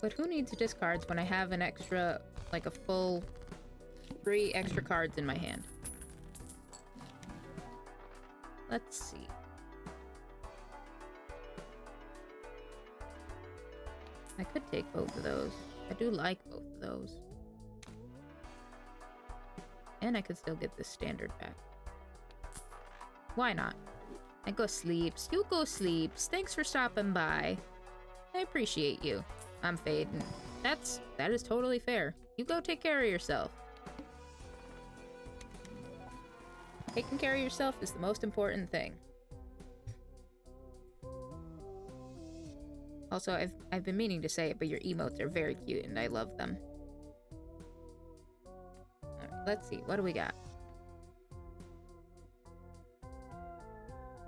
But who needs discards when I have an extra, like a full 3 extra cards in my hand? Let's see. I could take both of those. I do like both of those. And I could still get this standard back. Why not? I go sleeps. You go sleeps. Thanks for stopping by. I appreciate you. I'm fading. That is totally fair. You go take care of yourself. Taking care of yourself is the most important thing. Also, I've been meaning to say it, but your emotes are very cute and I love them. Alright, let's see. What do we got?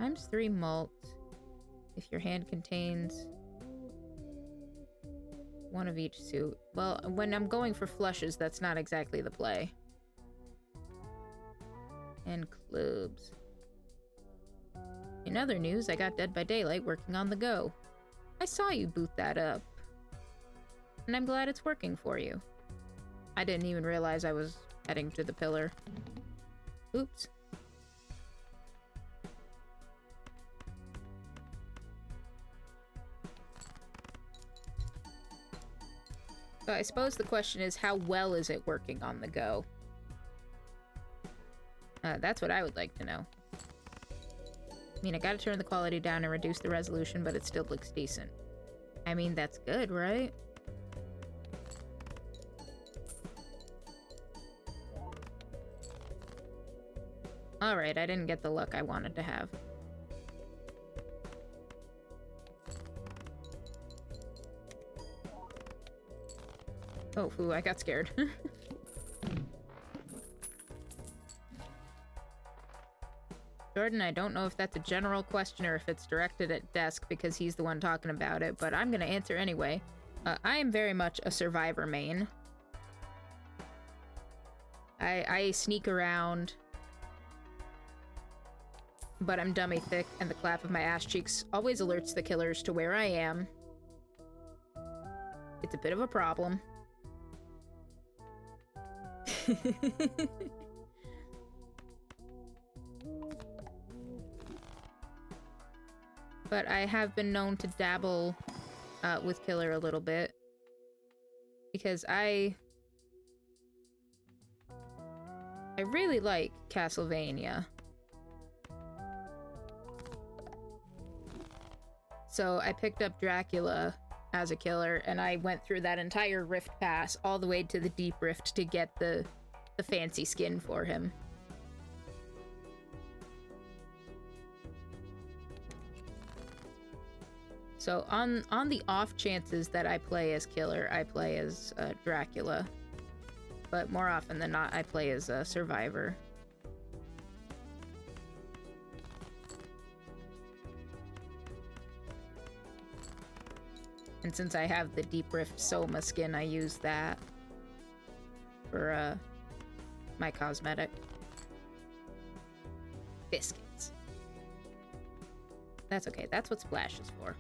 ×3 malt. If your hand contains one of each suit. Well, when I'm going for flushes, that's not exactly the play. And clubs. In other news, I got Dead by Daylight working on the go. I saw you boot that up. And I'm glad it's working for you. I didn't even realize I was heading to the pillar. Oops. So I suppose the question is, how well is it working on the go? That's what I would like to know. I mean, I gotta turn the quality down and reduce the resolution, but it still looks decent. I mean, that's good, right? Alright, I didn't get the luck I wanted to have. Oh, phew, I got scared. Jordan, I don't know if that's a general question or if it's directed at Desk because he's the one talking about it, but I'm gonna answer anyway. I am very much a survivor main. I sneak around, but I'm dummy thick, and the clap of my ass cheeks always alerts the killers to where I am. It's a bit of a problem. But I have been known to dabble with Killer a little bit. Because I really like Castlevania. So I picked up Dracula as a killer, and I went through that entire Rift Pass all the way to the Deep Rift to get the fancy skin for him. So on the off chances that I play as Killer, I play as Dracula. But more often than not, I play as a Survivor. And since I have the Deep Rift Soma skin, I use that for my cosmetic. Biscuits. That's okay, that's what Splash is for.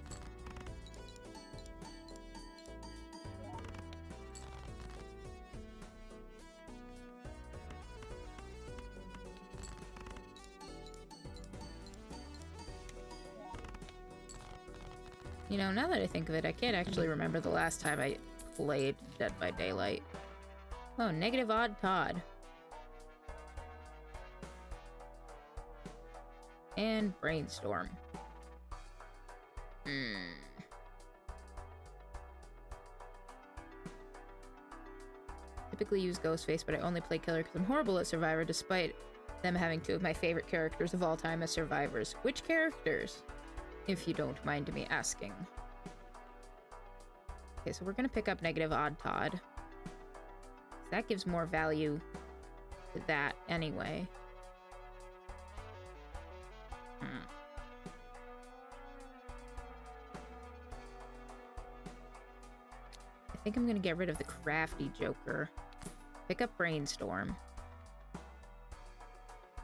You know, now that I think of it, I can't actually remember the last time I played Dead by Daylight. Oh, negative odd Todd. And Brainstorm. Typically use Ghostface, but I only play Killer because I'm horrible at Survivor, despite them having two of my favorite characters of all time as survivors. Which characters? If you don't mind me asking. Okay, so we're gonna pick up negative odd Todd. That gives more value to that anyway. I think I'm gonna get rid of the crafty Joker. Pick up Brainstorm.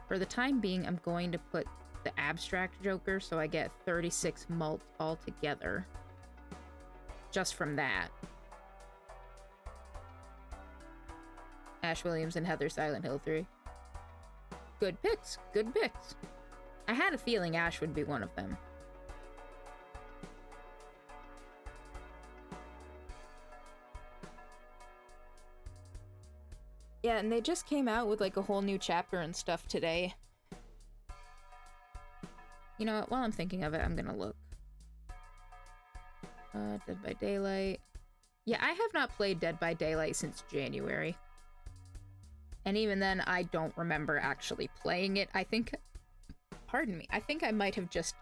For the time being, I'm going to put the abstract Joker, so I get 36 mult altogether. Just from that. Ash Williams and Heather Silent Hill 3. Good picks, good picks. I had a feeling Ash would be one of them. Yeah, and they just came out with like a whole new chapter and stuff today. You know what, while I'm thinking of it, I'm gonna look. Dead by Daylight. Yeah, I have not played Dead by Daylight since January. And even then, I don't remember actually playing it. I think... Pardon me. I think I might have just...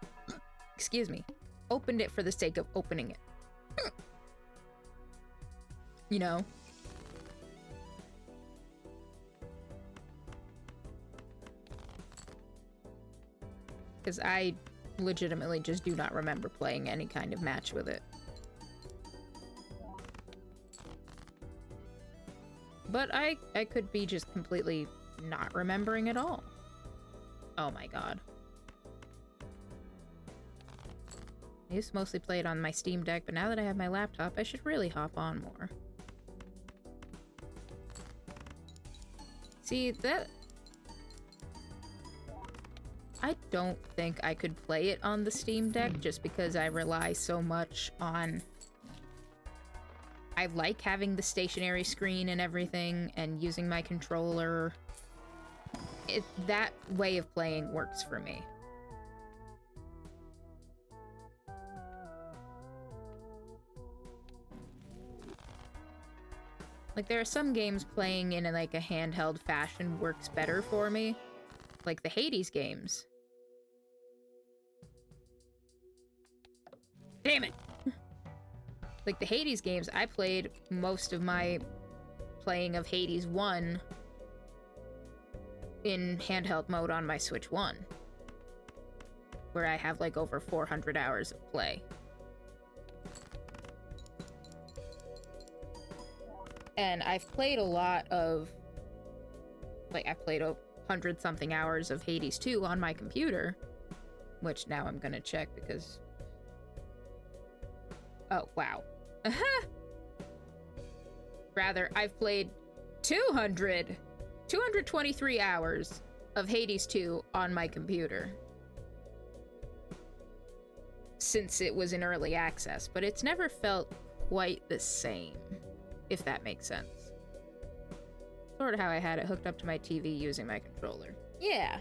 excuse me. Opened it for the sake of opening it. You know? Because I legitimately just do not remember playing any kind of match with it. But I could be just completely not remembering at all. Oh my god. I used to mostly play it on my Steam Deck, but now that I have my laptop, I should really hop on more. See, that... I don't think I could play it on the Steam Deck just because I rely so much on... I like having the stationary screen and everything and using my controller. That way of playing works for me. Like, there are some games playing in like a handheld fashion works better for me. Like the Hades games. Damn it! Like the Hades games, I played most of my playing of Hades 1 in handheld mode on my Switch 1. Where I have like over 400 hours of play. And I've played a lot of... Like, I've played 100-something hours of Hades 2 on my computer. Which now I'm gonna check because... Oh, wow. Rather, I've played 223 hours of Hades 2 on my computer. Since it was in early access, but it's never felt quite the same, if that makes sense. Sort of how I had it hooked up to my TV using my controller. Yeah.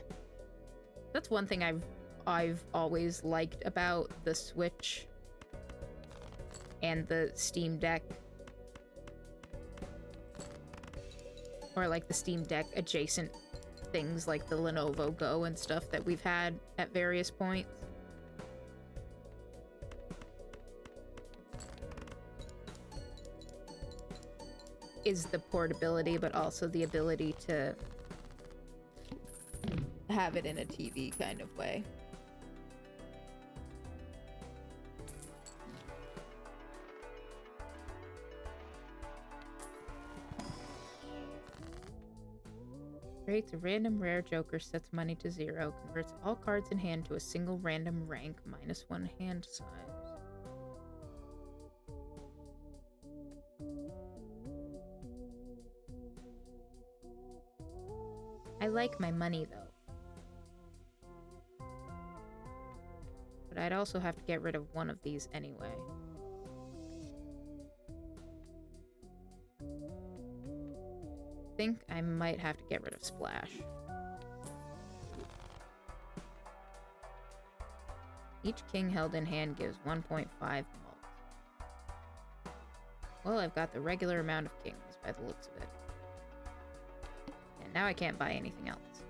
That's one thing I've always liked about the Switch and the Steam Deck. Or like the Steam Deck adjacent things like the Lenovo Go and stuff that we've had at various points. Is the portability, but also the ability to have it in a TV kind of way. Creates a random rare joker, sets money to 0, converts all cards in hand to a single random rank, -1 hand size. I like my money, though. But I'd also have to get rid of one of these anyway. I think I might have to get rid of Splash. Each king held in hand gives 1.5 malt. Well, I've got the regular amount of kings by the looks of it. And now I can't buy anything else.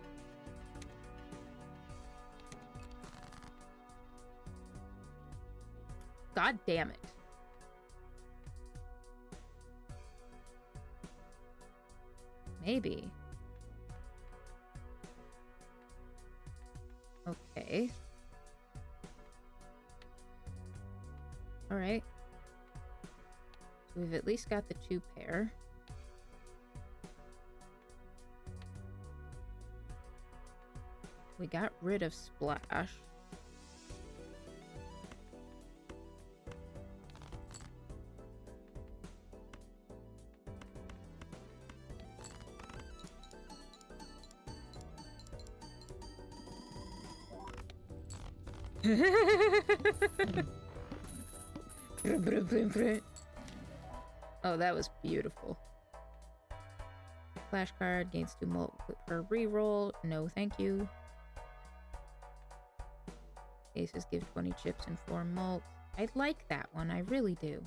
God damn it. Maybe. Okay. Alright. So we've at least got the 2 pair. We got rid of Splash. Oh, that was beautiful. Flash card gains 2 mult per reroll. No, thank you. Aces give 20 chips and 4 mult. I like that one. I really do.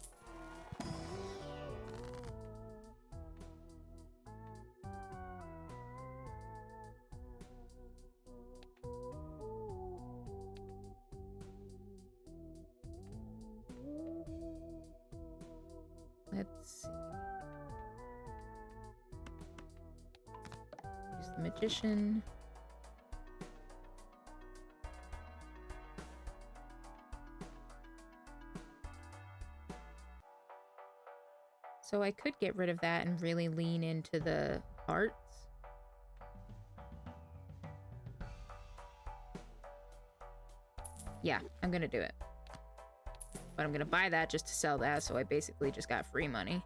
Let's see. Use the Magician. So I could get rid of that and really lean into the hearts. Yeah, I'm gonna do it. But I'm gonna buy that just to sell that, so I basically just got free money.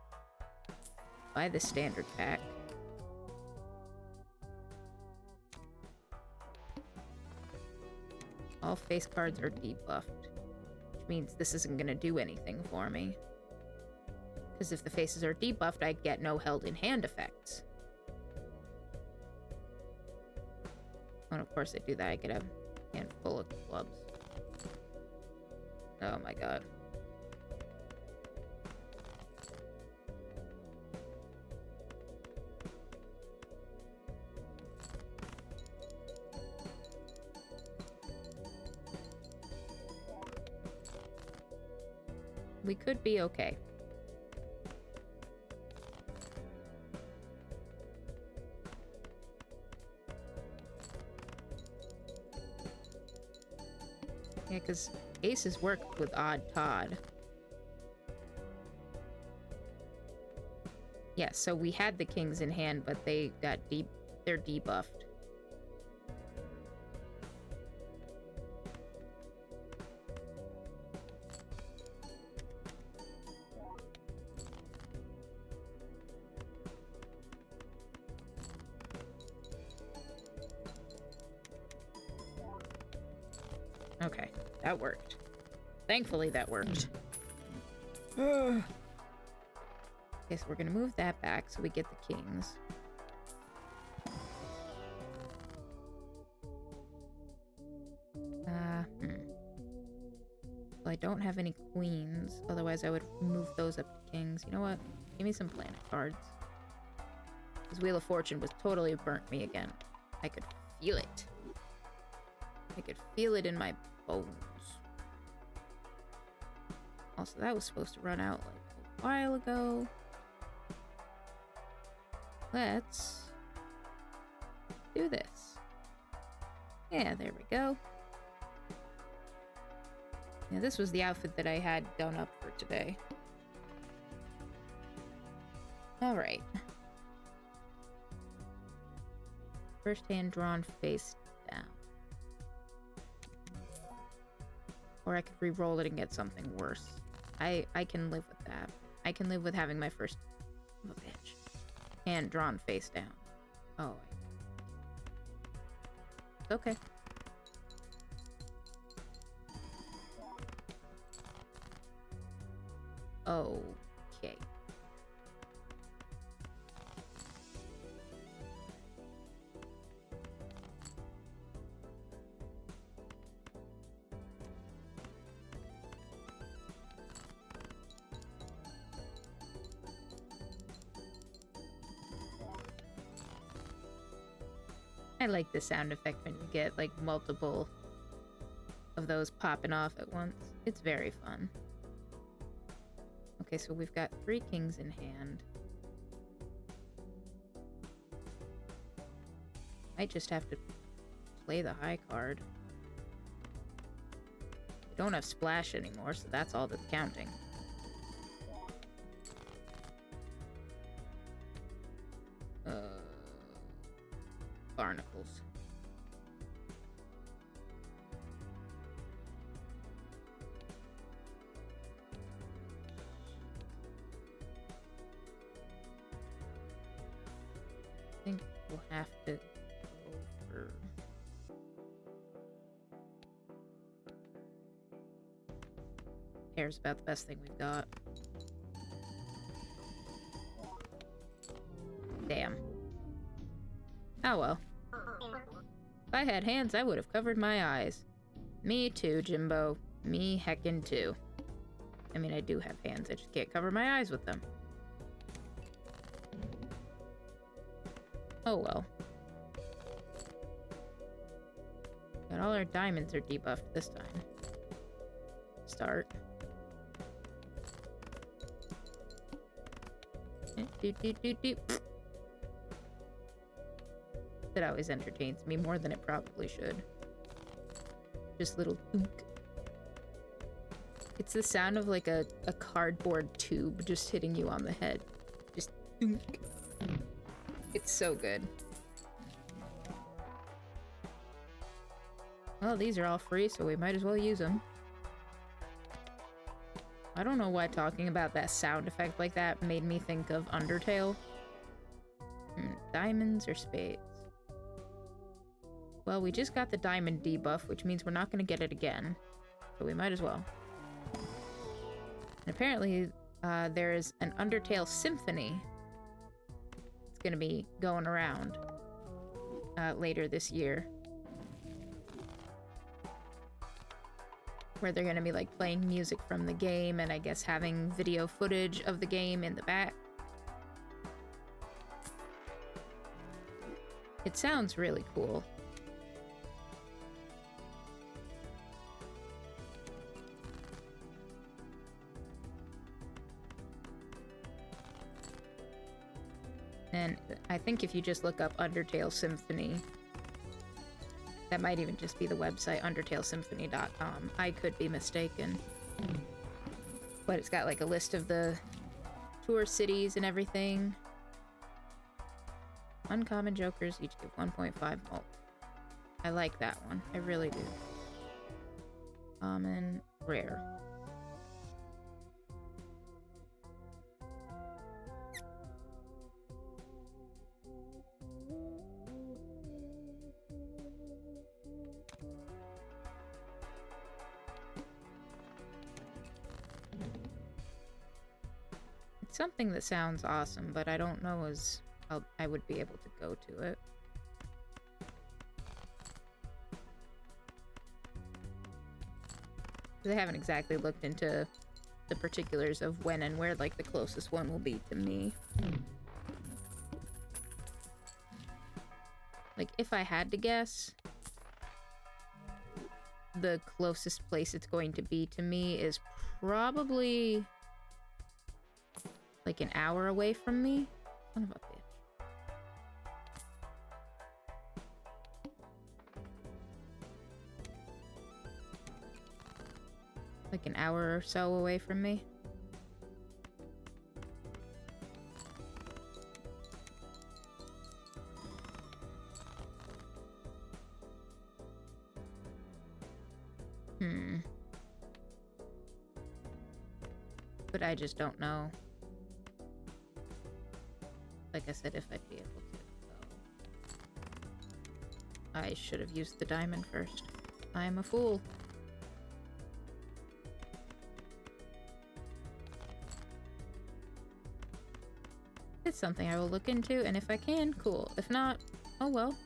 Buy the standard pack. All face cards are debuffed, which means this isn't gonna do anything for me. Because if the faces are debuffed, I get no held in hand effects. And of course I do that, I get a handful of clubs. Oh my god. We could be okay. Yeah, because aces work with Odd Todd. Yeah, so we had the kings in hand, but they got they're debuffed. Okay, that worked. Thankfully, that worked. Okay, so we're gonna move that back so we get the kings. Well, I don't have any queens, otherwise I would move those up to kings. You know what? Give me some planet cards. This Wheel of Fortune was totally burnt me again. I could feel it. I could feel it in my bones. Also, that was supposed to run out like a while ago. Let's do this. Yeah, there we go. Yeah, this was the outfit that I had done up for today. Alright. First hand drawn face down. Or I could re-roll it and get something worse. I can live with that. I can live with having my first... Oh, bitch. Hand drawn face down. Oh. It's okay. Okay. I like the sound effect when you get like multiple of those popping off at once. It's very fun. Okay, so we've got 3 kings in hand. Might just have to play the high card. We don't have splash anymore, so that's all that's counting. Barnacles. I think we'll have to go for... Pair's about the best thing we've got. Damn. Oh well. If I had hands, I would have covered my eyes. Me too, Jimbo. Me heckin' too. I mean, I do have hands, I just can't cover my eyes with them. Oh well. But all our diamonds are debuffed this time. Start. That always entertains me more than it probably should. Just little thunk. It's the sound of like a cardboard tube just hitting you on the head. Just thunk. It's so good. Well, these are all free, so we might as well use them. I don't know why talking about that sound effect like that made me think of Undertale. Diamonds or spades? Well, we just got the diamond debuff, which means we're not going to get it again. So we might as well. And apparently, there is an Undertale Symphony. It's going to be going around later this year. Where they're going to be like playing music from the game and I guess having video footage of the game in the back. It sounds really cool. And I think if you just look up Undertale Symphony, that might even just be the website, undertalesymphony.com. I could be mistaken. But it's got like a list of the tour cities and everything. Uncommon jokers each give 1.5 mult. I like that one. I really do. Common, rare. It's something that sounds awesome, but I don't know as how I would be able to go to it. I haven't exactly looked into the particulars of when and where, like, the closest one will be to me. Like, if I had to guess, the closest place it's going to be to me is probably like an hour away from me. Son of a bitch. Like an hour or so away from me. But I just don't know. Like I said, if I'd be able to. So. I should have used the diamond first. I am a fool. It's something I will look into, and if I can, cool. If not, oh well.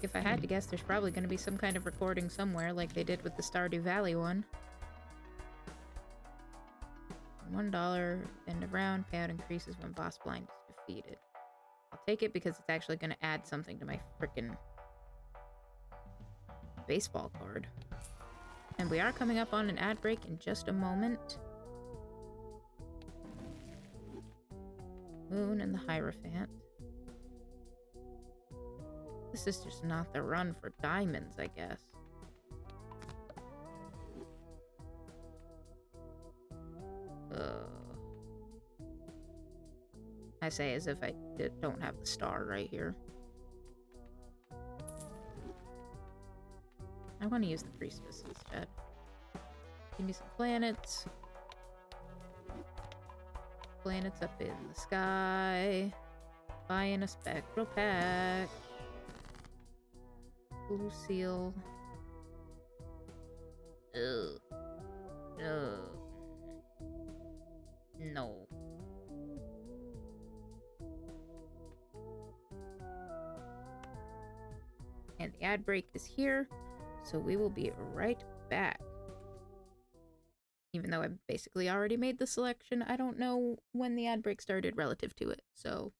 If I had to guess, there's probably going to be some kind of recording somewhere, like they did with the Stardew Valley one. $1 end of round. Payout increases when boss blind is defeated. I'll take it because it's actually going to add something to my frickin' baseball card. And we are coming up on an ad break in just a moment. Moon and the Hierophant. This is just not the run for diamonds, I guess. I say as if I don't have the star right here. I want to use the Priestess instead. Give me some planets. Planets up in the sky. Buying a spectral pack. Lucille. Ugh. Ugh. No. And the ad break is here, so we will be right back. Even though I basically already made the selection, I don't know when the ad break started relative to it, so...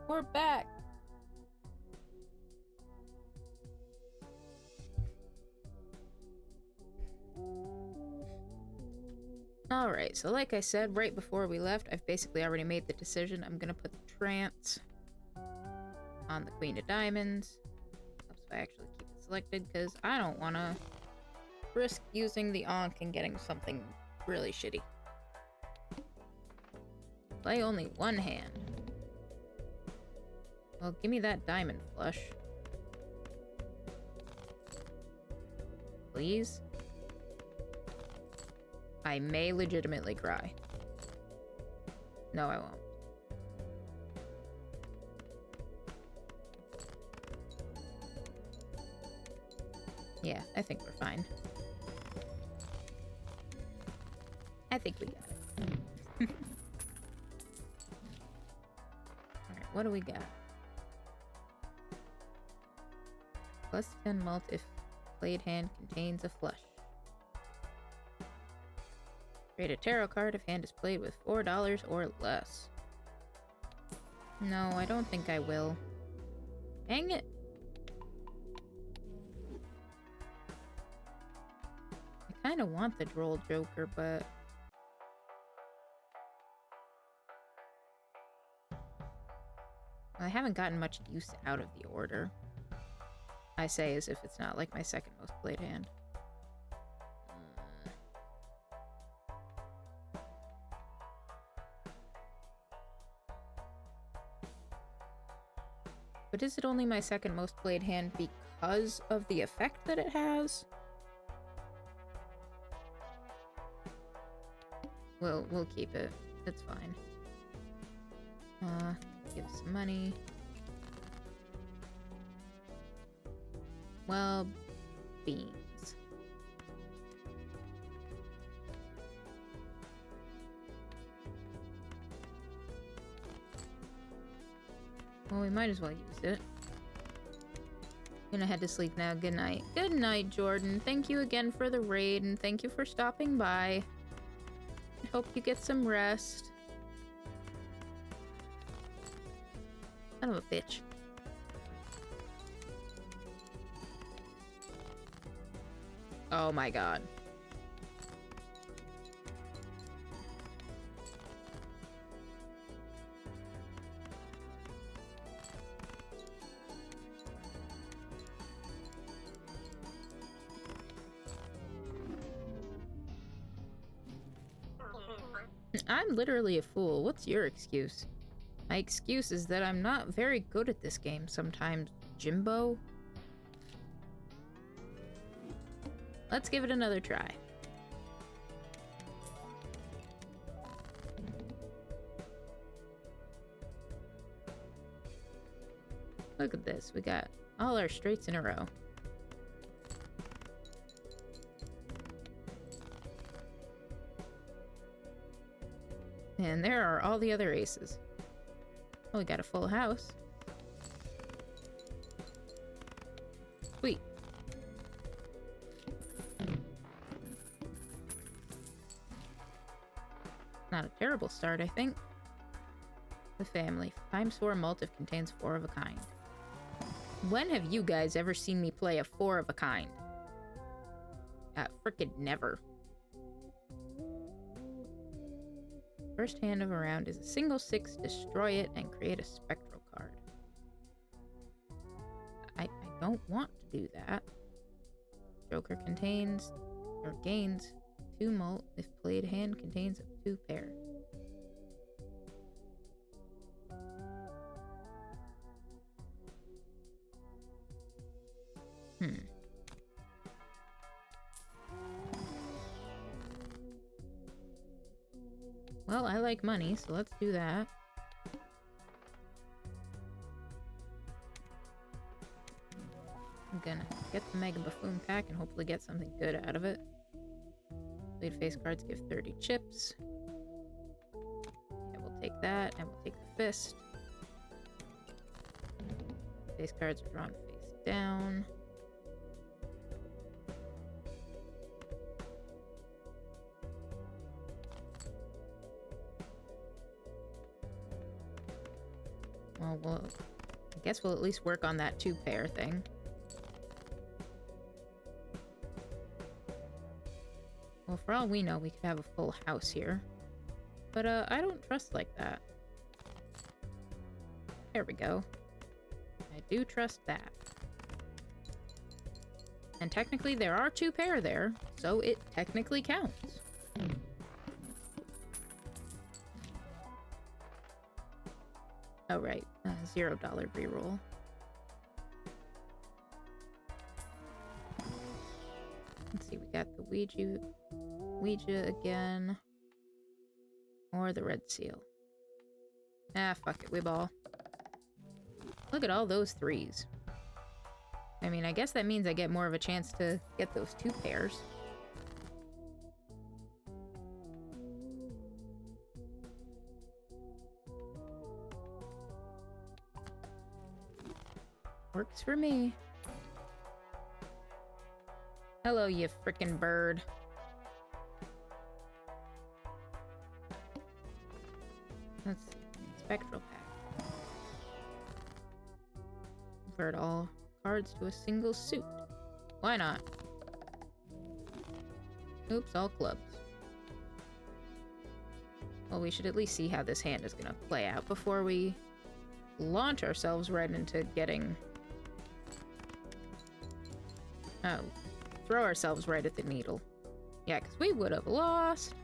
We're back! Alright, so like I said right before we left, I've basically already made the decision. I'm gonna put the Trance on the Queen of Diamonds. Helps if I actually keep it selected, because I don't want to risk using the Ankh and getting something really shitty. Play only one hand. Well, give me that diamond flush. Please? I may legitimately cry. No, I won't. Yeah, I think we're fine. I think we got it. Alright, what do we got? Plus 10 mult if played hand contains a flush. Trade a tarot card if hand is played with $4 or less. No, I don't think I will. Dang it! I kind of want the Droll Joker, but... I haven't gotten much use out of the order. I say as if it's not like my second most played hand. But is it only my second most played hand because of the effect that it has? We'll keep it. It's fine. Give some money. Well, beans. Well, we might as well use it. Gonna head to sleep now. Good night. Good night, Jordan. Thank you again for the raid, and thank you for stopping by. I hope you get some rest. Son of a bitch. Oh my god. I'm literally a fool. What's your excuse? My excuse is that I'm not very good at this game sometimes, Jimbo. Let's give it another try. Look at this. We got all our straights in a row. And there are all the other aces. Oh, we got a full house. Sweet. Not a terrible start, I think. The family. ×4 multi contains 4 of a kind. When have you guys ever seen me play a 4 of a kind? Frickin' never. First hand of a round is a single 6, destroy it, and create a spectral card. I don't want to do that. Joker contains, or gains, 2 mult if played hand contains a 2 pair. Well, I like money, so let's do that. I'm gonna get the Mega Buffoon pack and hopefully get something good out of it. Played face cards give 30 chips. Yeah, we'll take that, and we'll take the fist. Face cards are drawn face down. Well, I guess we'll at least work on that 2 pair thing. Well, for all we know, we could have a full house here. But, I don't trust like that. There we go. I do trust that. And technically, there are 2 pair there, so it technically counts. Oh, right. $0 reroll. Let's see, we got the Ouija again. Or the red seal. Ah, fuck it, we ball. Look at all those 3s. I mean, I guess that means I get more of a chance to get those 2 pairs. Works for me. Hello, you frickin' bird. Let's see. Spectral pack. Convert all cards to a single suit. Why not? Oops, all clubs. Well, we should at least see how this hand is gonna play out before we launch ourselves right into getting... Oh, throw ourselves right at the needle. Yeah, because we would have lost.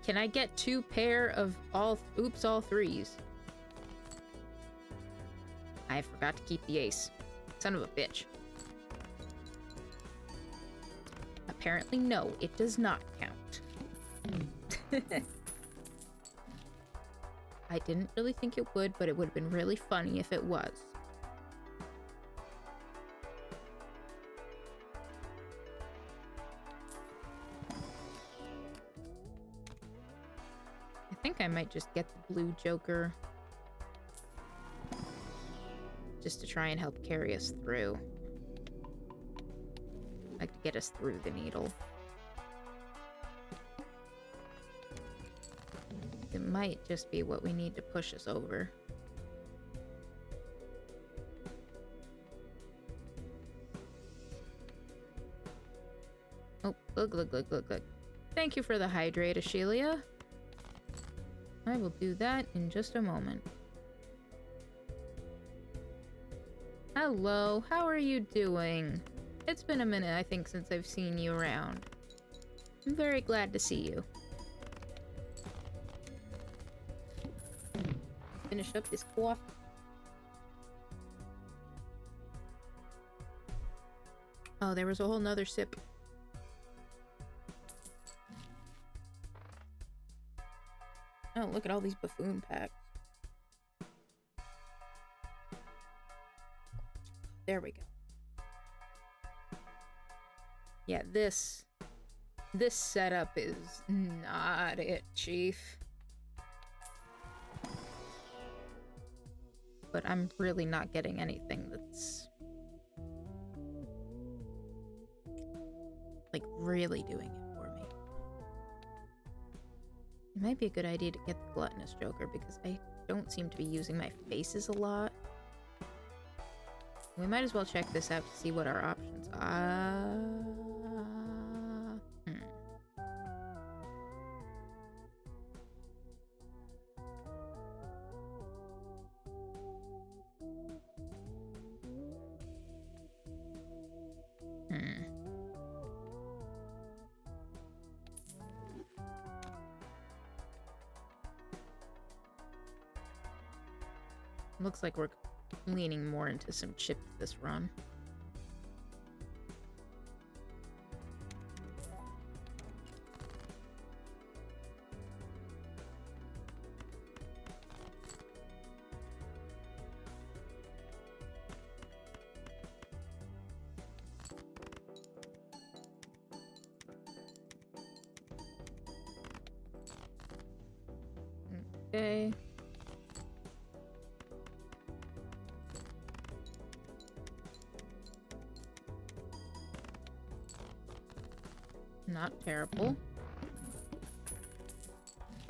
Can I get 2 pair of all... Oops, all 3s? I forgot to keep the ace. Son of a bitch. Apparently, no, it does not count. I didn't really think it would, but it would have been really funny if it was. I think I might just get the blue joker. Just to try and help carry us through. Like to get us through the needle. It might just be what we need to push us over. Oh, look. Thank you for the hydrate, Ashelia. I will do that in just a moment. Hello, how are you doing? It's been a minute, I think, since I've seen you around. I'm very glad to see you. Finish up this coffee. Oh, there was a whole nother sip. Oh, look at all these buffoon packs. There we go. Yeah, this setup is not it, Chief. But I'm really not getting anything that's like really doing it for me. It might be a good idea to get the gluttonous joker because I don't seem to be using my faces a lot. We might as well check this out to see what our options are. Looks like we're leaning more into some chips this run. Okay. Not terrible.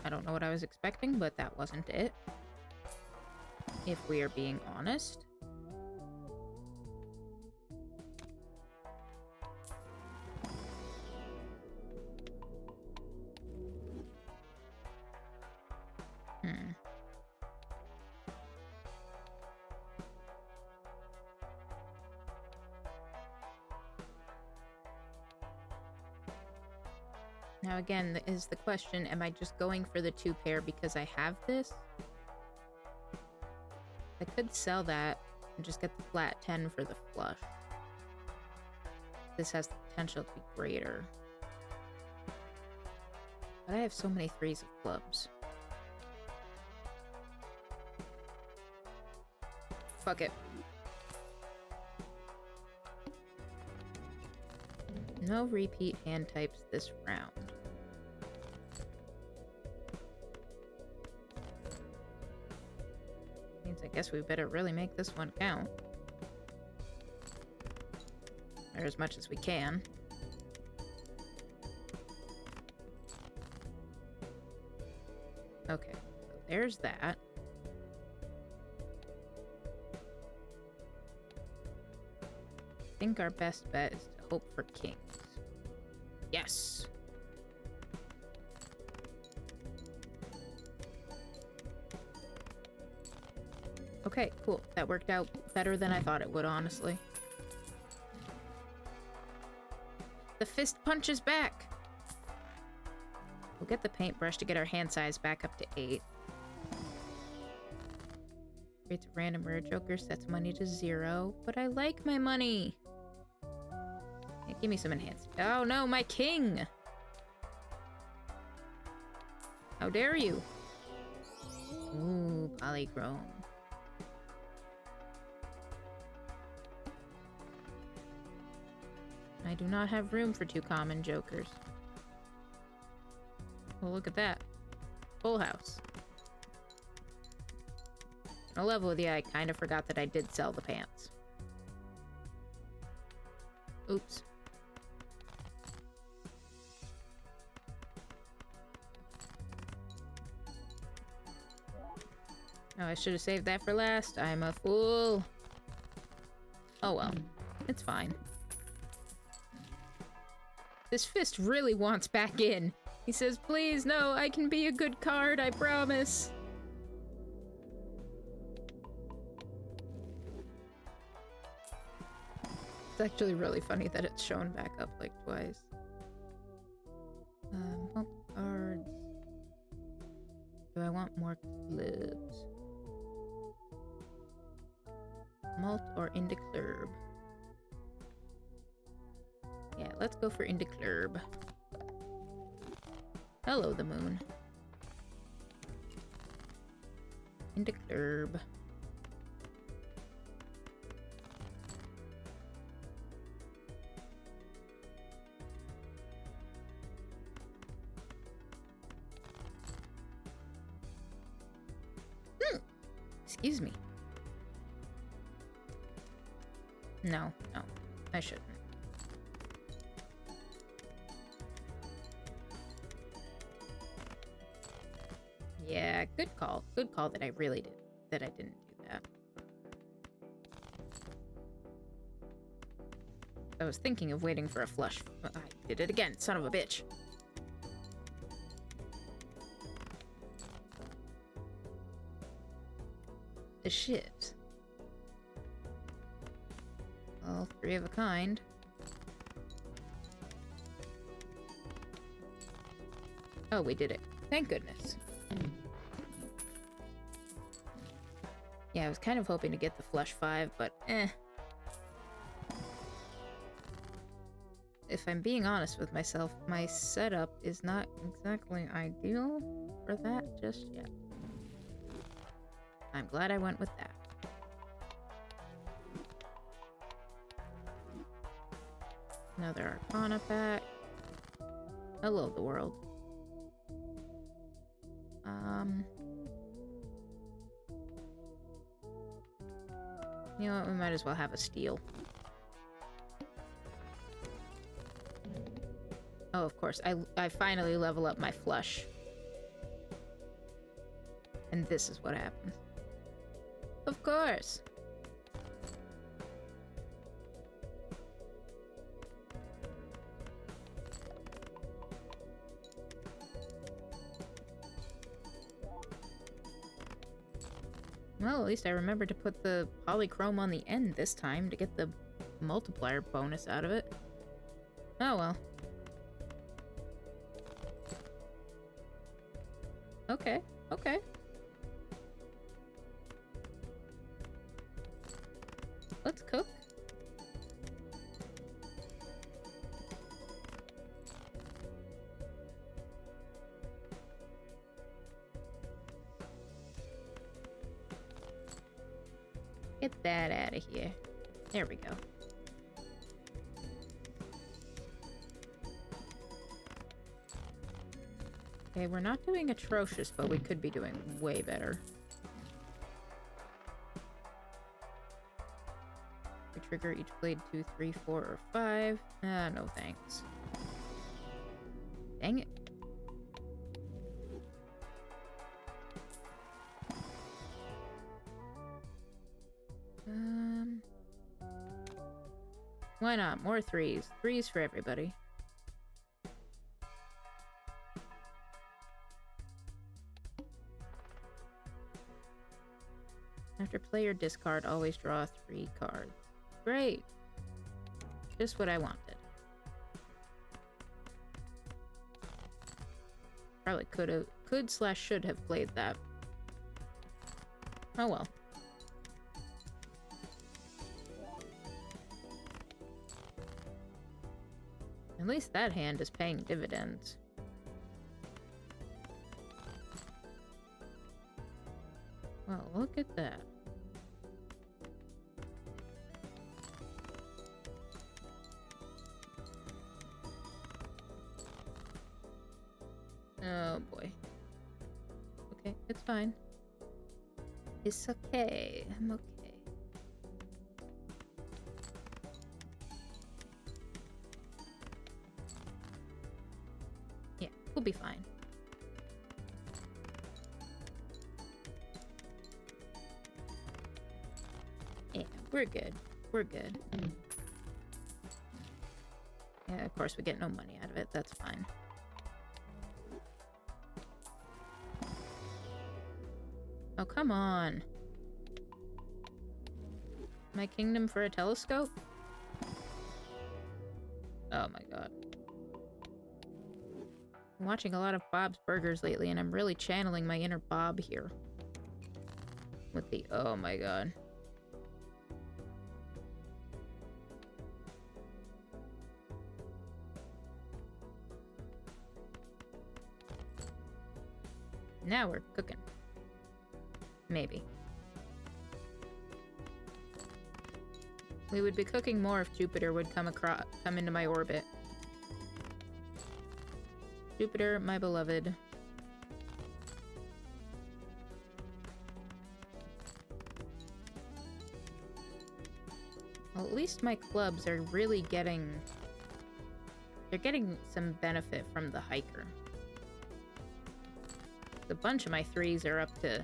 I don't know what I was expecting, but that wasn't it. If we are being honest. Now again, is the question, am I just going for the 2 pair because I have this? I could sell that and just get the flat 10 for the flush. This has the potential to be greater. But I have so many 3s of clubs. Fuck it. No repeat hand types this round. Means I guess we better really make this one count. Or as much as we can. Okay, so there's that. I think our best bet is to hope for kings. Yes! Okay, cool. That worked out better than I thought it would, honestly. The fist punches back! We'll get the paintbrush to get our hand size back up to 8. Creates a random rare joker, sets money to 0. But I like my money. Hey, give me some enhanced. Oh no, my king! How dare you? Ooh, polychrome. I do not have room for 2 common jokers. Well, look at that. Full house. On a level with you, I kind of forgot that I did sell the pants. Oops. Oh, I should have saved that for last. I'm a fool. Oh well. It's fine. This fist really wants back in. He says, please, no, I can be a good card, I promise. It's actually really funny that it's shown back up like twice. Multiple cards. Do I want more clubs? Malt or Indiclurb? Yeah, let's go for Indiclurb. Hello, the moon. Indiclurb. Excuse me. No, I shouldn't. Yeah, good call. Good call that I really did. That I didn't do that. I was thinking of waiting for a flush. I did it again, son of a bitch. The shit. All 3 of a kind. Oh, we did it. Thank goodness. Yeah, I was kind of hoping to get the flush 5, but eh. If I'm being honest with myself, my setup is not exactly ideal for that just yet. I'm glad I went with that. Another Arcana pack. Hello, the world. You know what? We might as well have a steal. Oh, of course. I finally level up my flush. And this is what happens. Of course. Well, at least I remembered to put the polychrome on the end this time to get the multiplier bonus out of it. Oh well. Okay, okay. Let's cook. Get that out of here. There we go. Okay, we're not doing atrocious, but we could be doing way better. We trigger each blade 2, 3, 4, or 5. No thanks. Dang it. Why not? More 3s. 3s for everybody. After play or discard, always draw 3 cards. Great. Just what I wanted. Probably could/should have played that. Oh well. At least that hand is paying dividends. Well, look at that. Oh boy. Okay, it's fine. It's okay. I'm okay. Yeah, we'll be fine. Yeah, we're good. We're good. Yeah, of course we get no money out of it. That's fine. Oh, come on. My kingdom for a telescope? Oh my god. I'm watching a lot of Bob's Burgers lately, and I'm really channeling my inner Bob here. With the... oh my god. Now we're cooking. Maybe. We would be cooking more if Jupiter would come into my orbit. Jupiter, my beloved. Well, at least my clubs are really getting... they're getting some benefit from the hiker. A bunch of my 3s are up to...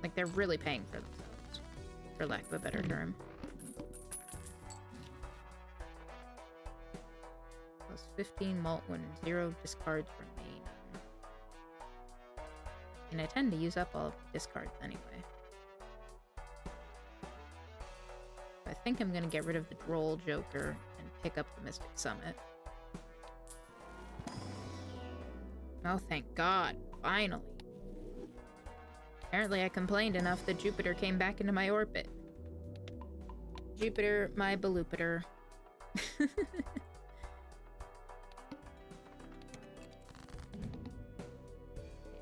like, they're really paying for themselves, for lack of a better term. Plus 15 malt when 0 discards remain. And I tend to use up all of the discards anyway. I think I'm gonna get rid of the Droll Joker and pick up the Mystic Summit. Oh, thank God. Finally. Apparently I complained enough that Jupiter came back into my orbit. Jupiter, my Balupiter.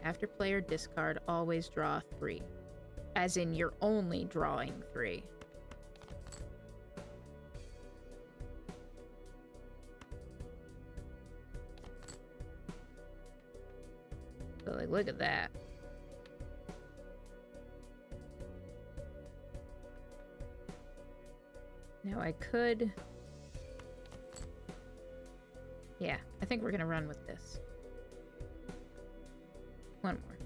After player discard, always draw 3. As in, you're only drawing 3. So, like, look at that. Now I could... yeah, I think we're gonna run with this. One more.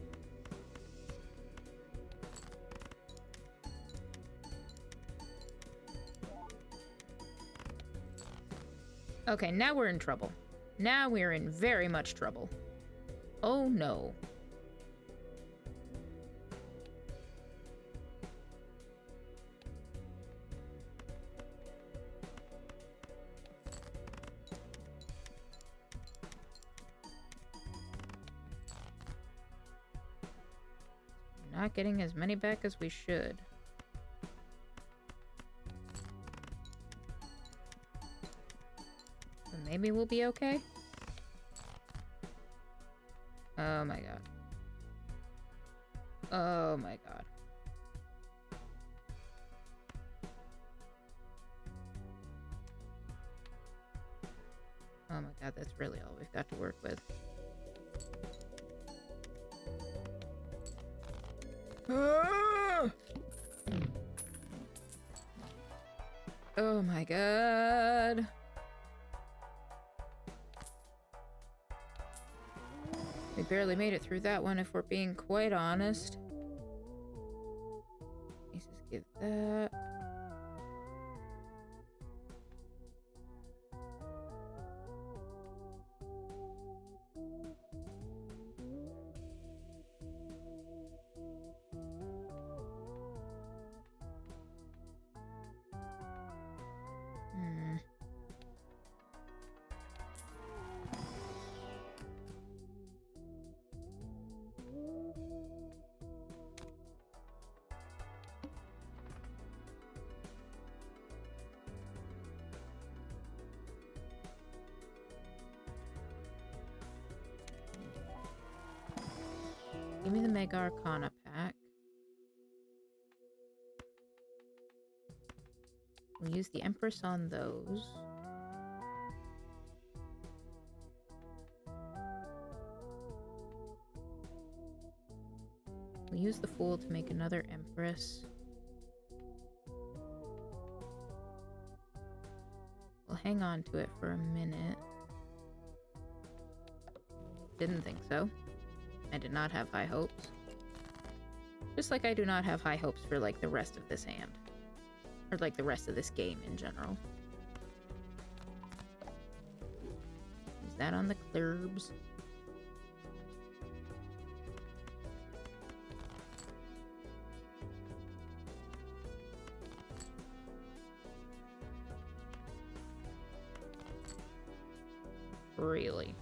Okay, now we're in trouble. Now we're in very much trouble. Oh no. Not getting as many back as we should. So maybe we'll be okay? Oh my god. Oh my god. Oh my god, that's really all we've got to work with. Ah! Oh my god. We barely made it through that one, if we're being quite honest. Let's just give that. me the Mega Arcana pack. We'll use the Empress on those. We'll use the Fool to make another Empress. We'll hang on to it for a minute. Didn't think so. I did not have high hopes. Just like I do not have high hopes for, like, the rest of this hand. Or, like, the rest of this game in general. Is that on the clurbs? Really?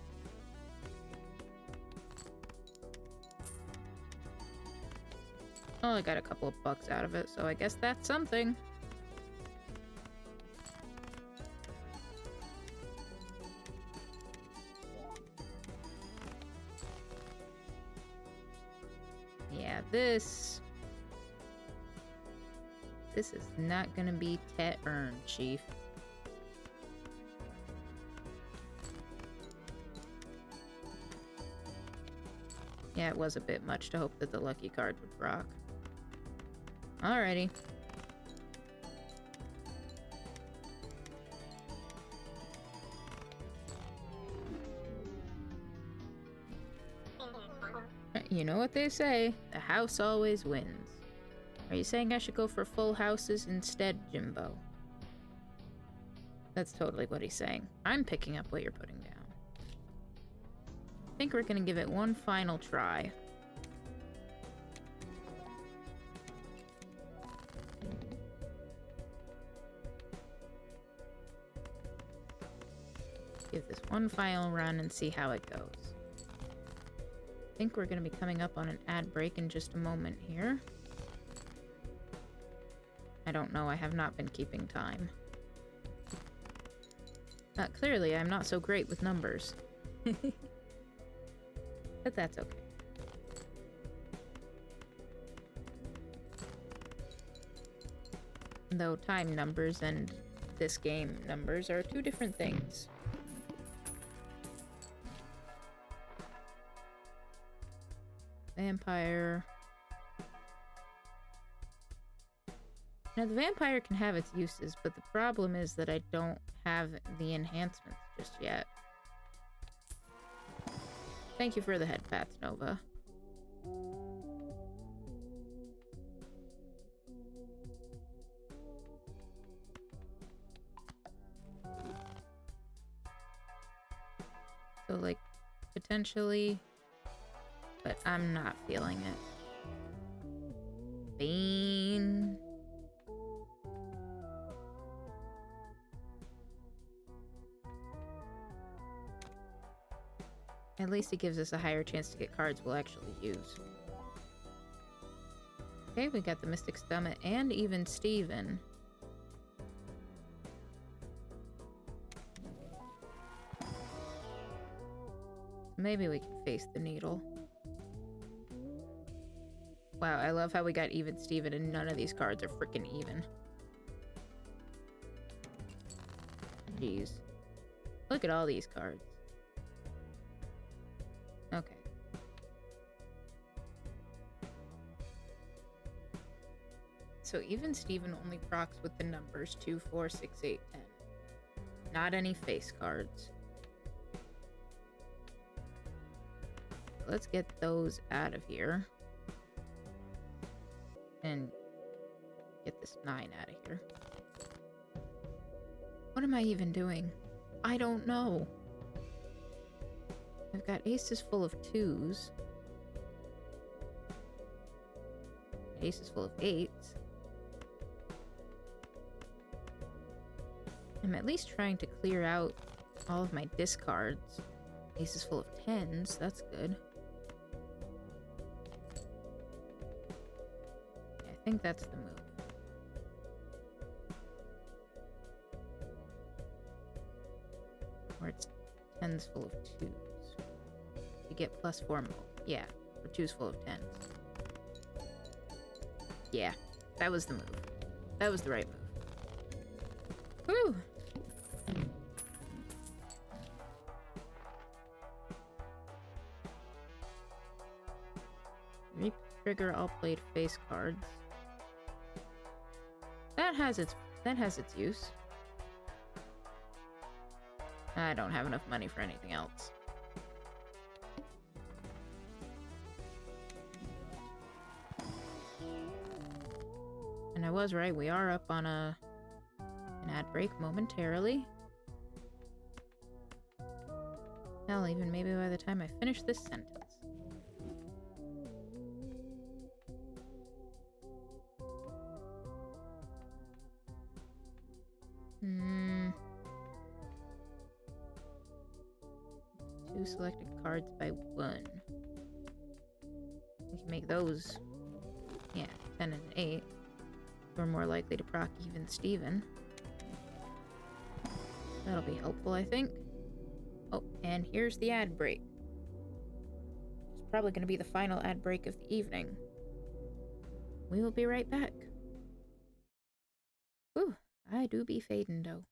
Well, I got a couple of bucks out of it, so I guess that's something. Yeah, this is not gonna be earned, Chief. Yeah, it was a bit much to hope that the lucky card would rock. Alrighty. You know what they say, the house always wins. Are you saying I should go for full houses instead, Jimbo? That's totally what he's saying. I'm picking up what you're putting down. I think we're gonna give it one final try. Give this one final run and see how it goes. I think we're going to be coming up on an ad break in just a moment here. I don't know, I have not been keeping time. Clearly, I'm not so great with numbers. But that's okay. Though time numbers and this game numbers are two different things. Vampire. Now, the vampire can have its uses, but the problem is that I don't have the enhancements just yet. Thank you for the head pats, Nova. So, like, potentially... But I'm not feeling it. Bean. At least it gives us a higher chance to get cards we'll actually use. Okay, we got the Mystic Stomach and even Steven. Maybe we can face the needle. Wow, I love how we got even Steven and none of these cards are freaking even. Jeez. Look at all these cards. Okay. So even Steven only procs with the numbers 2, 4, 6, 8, 10. Not any face cards. Let's get those out of here. And get this 9 out of here. What am I even doing? I don't know. I've got aces full of 2s. Aces full of 8s. I'm at least trying to clear out all of my discards. Aces full of 10s, that's good. I think that's the move. Or it's 10s full of 2s. You get +4 more. Yeah, Or 2's full of 10s. Yeah, that was the move. That was the right move. Woo! Re-trigger all played face cards. That has its use. I don't have enough money for anything else. And I was right, we are up on an ad break momentarily. Hell, even maybe by the time I finish this sentence. Two selected cards by one. We can make those, yeah, 10 and 8. We're more likely to proc even Steven. That'll be helpful, I think. Oh, and here's the ad break. It's probably going to be the final ad break of the evening. We will be right back. Whew, I do be fading, though.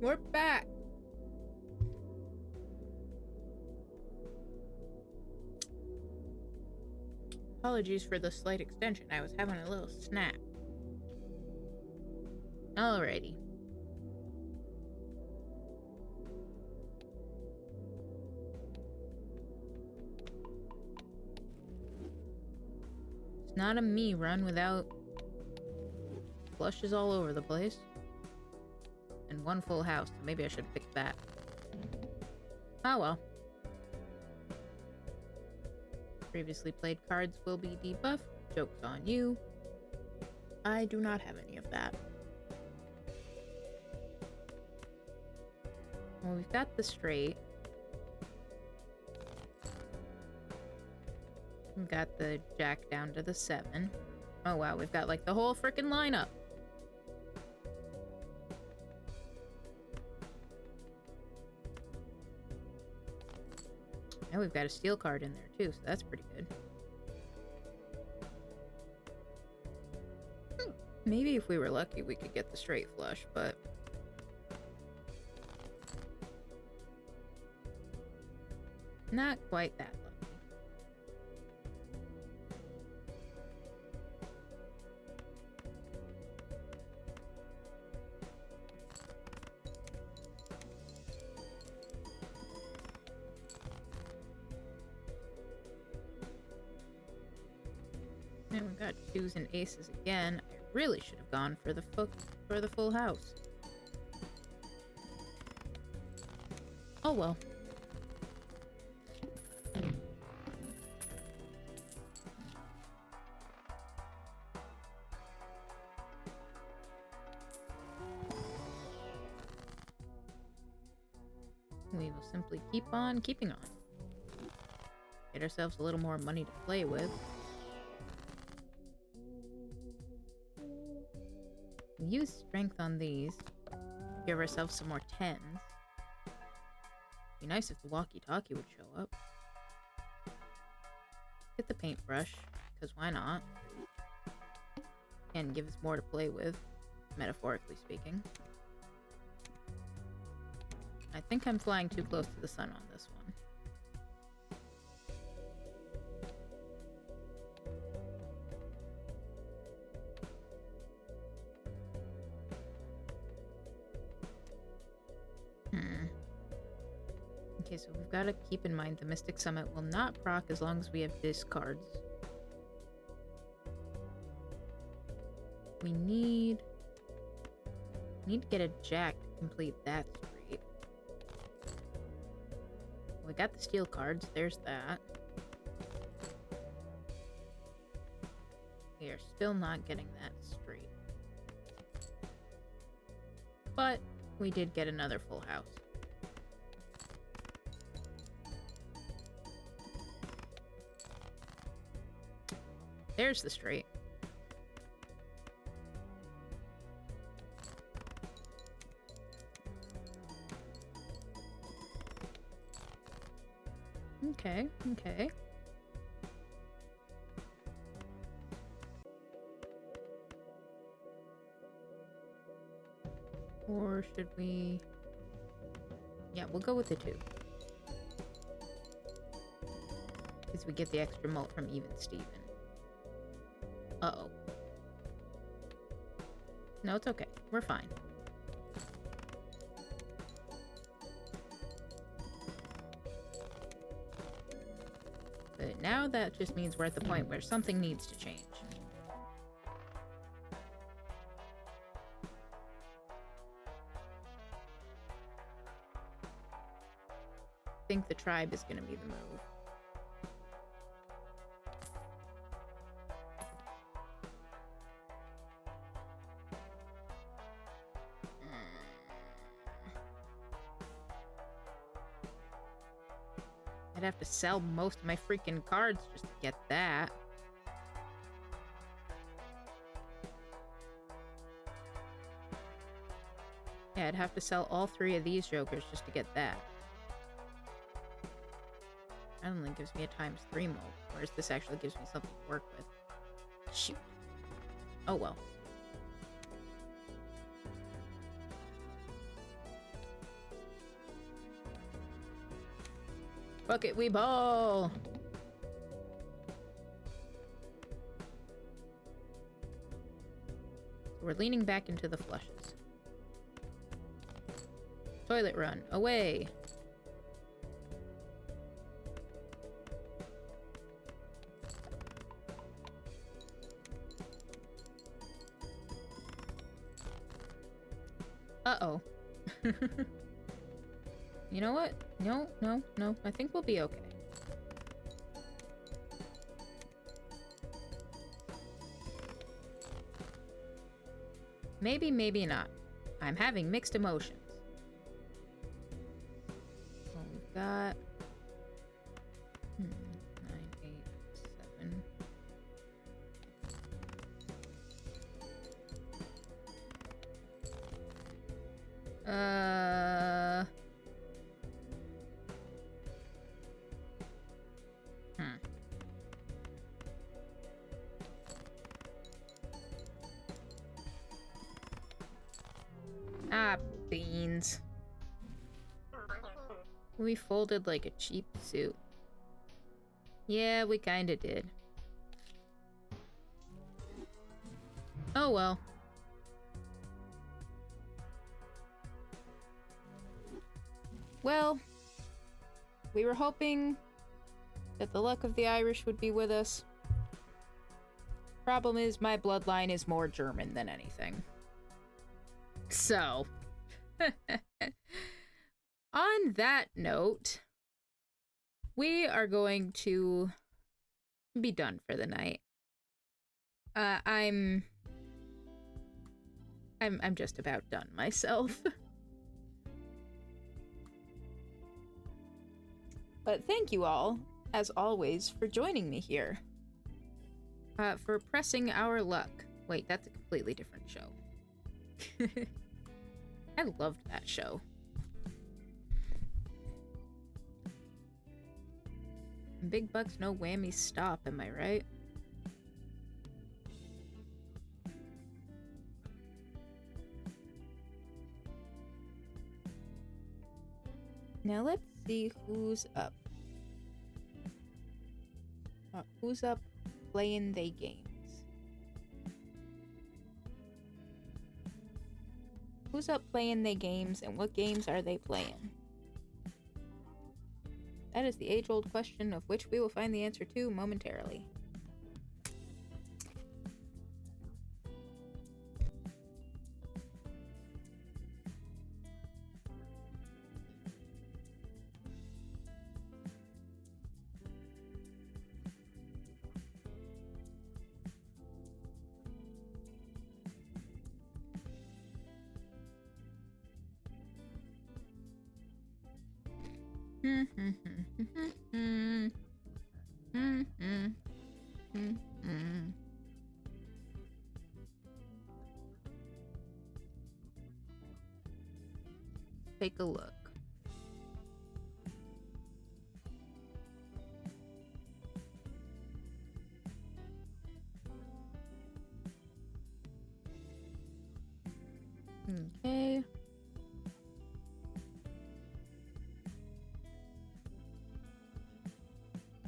We're back! Apologies for the slight extension. I was having a little snap. Alrighty. It's not a me run without flushes all over the place. And one full house, so maybe I should pick that. Oh well. Previously played cards will be debuffed. Joke's on you. I do not have any of that. Well, we've got the straight. We've got the jack down to the 7. Oh wow, we've got like the whole frickin' lineup. And we've got a steel card in there too, so that's pretty good. Maybe if we were lucky, we could get the straight flush, but... not quite that lucky. And we got twos and aces again. I really should have gone for the full house. Oh well. We will simply keep on keeping on. Get ourselves a little more money to play with. Use strength on these. Give ourselves some more 10s. Be nice if the walkie-talkie would show up. Get the paintbrush, because why not? And give us more to play with, metaphorically speaking. I think I'm flying too close to the sun on this one. Okay, so we've got to keep in mind the Mystic Summit will not proc as long as we have discards. We need to get a jack to complete that straight. We got the steel cards, there's that. We are still not getting that straight. But we did get another full house. There's the straight. Okay, okay. Or should we... yeah, we'll go with the 2. Because we get the extra mult from Even Steven. Uh-oh. No, it's okay. We're fine. But now that just means we're at the point where something needs to change. I think the tribe is going to be the move. I'd have to sell most of my freaking cards just to get that. Yeah, I'd have to sell all 3 of these jokers just to get that. That only gives me a ×3 mult, whereas this actually gives me something to work with. Shoot. Oh well. Bucket we ball! We're leaning back into the flushes. Toilet run, away! Uh-oh. You know what? No. I think we'll be okay. Maybe, maybe not. I'm having mixed emotions. So we've got... 9, 8, 7... Ah, beans. We folded like a cheap suit. Yeah, we kinda did. Oh well. Well, we were hoping that the luck of the Irish would be with us. Problem is, my bloodline is more German than anything. So, on that note, we are going to be done for the night. I'm just about done myself. But thank you all, as always, for joining me here. For pressing our luck. Wait, that's a completely different show. I loved that show. Big bucks, no whammies, stop, am I right? Now let's see who's up. Who's up playing they games? Who's up playing they games, and what games are they playing? That is the age-old question of which we will find the answer to momentarily. Take a look. Okay.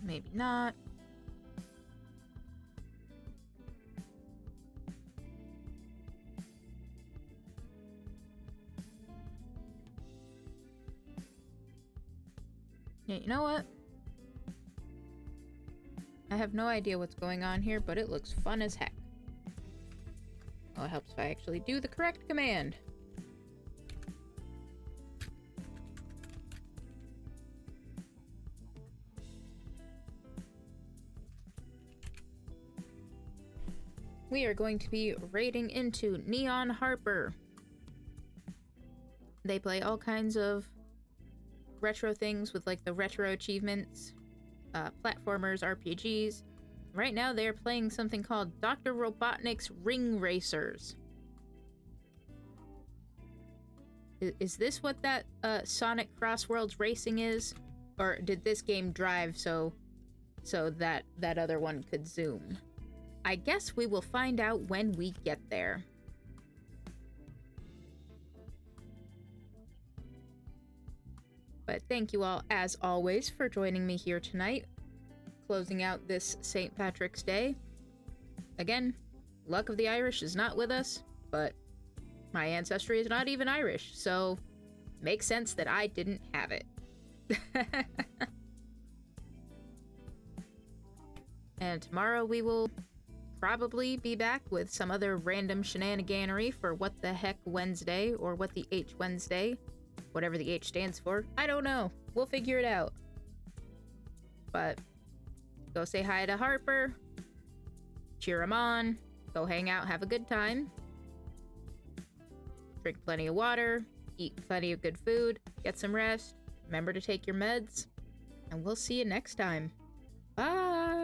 Maybe not. Yeah, you know what? I have no idea what's going on here, but it looks fun as heck. Well, it helps if I actually do the correct command. We are going to be raiding into Neon Harper. They play all kinds of retro things with like the retro achievements, platformers, RPGs. Right now they're playing something called Dr. Robotnik's Ring Racers. Is this what that Sonic Crossworlds Racing is? Or did this game drive so that other one could zoom? I guess we will find out when we get there. But thank you all, as always, for joining me here tonight, closing out this St. Patrick's Day. Again, luck of the Irish is not with us, but my ancestry is not even Irish, so makes sense that I didn't have it. And tomorrow we will probably be back with some other random shenaniganery for What the Heck Wednesday, or What the H Wednesday. Whatever the H stands for. I don't know. We'll figure it out. But go say hi to Harper. Cheer him on. Go hang out, have a good time. Drink plenty of water. Eat plenty of good food. Get some rest. Remember to take your meds. And we'll see you next time. Bye!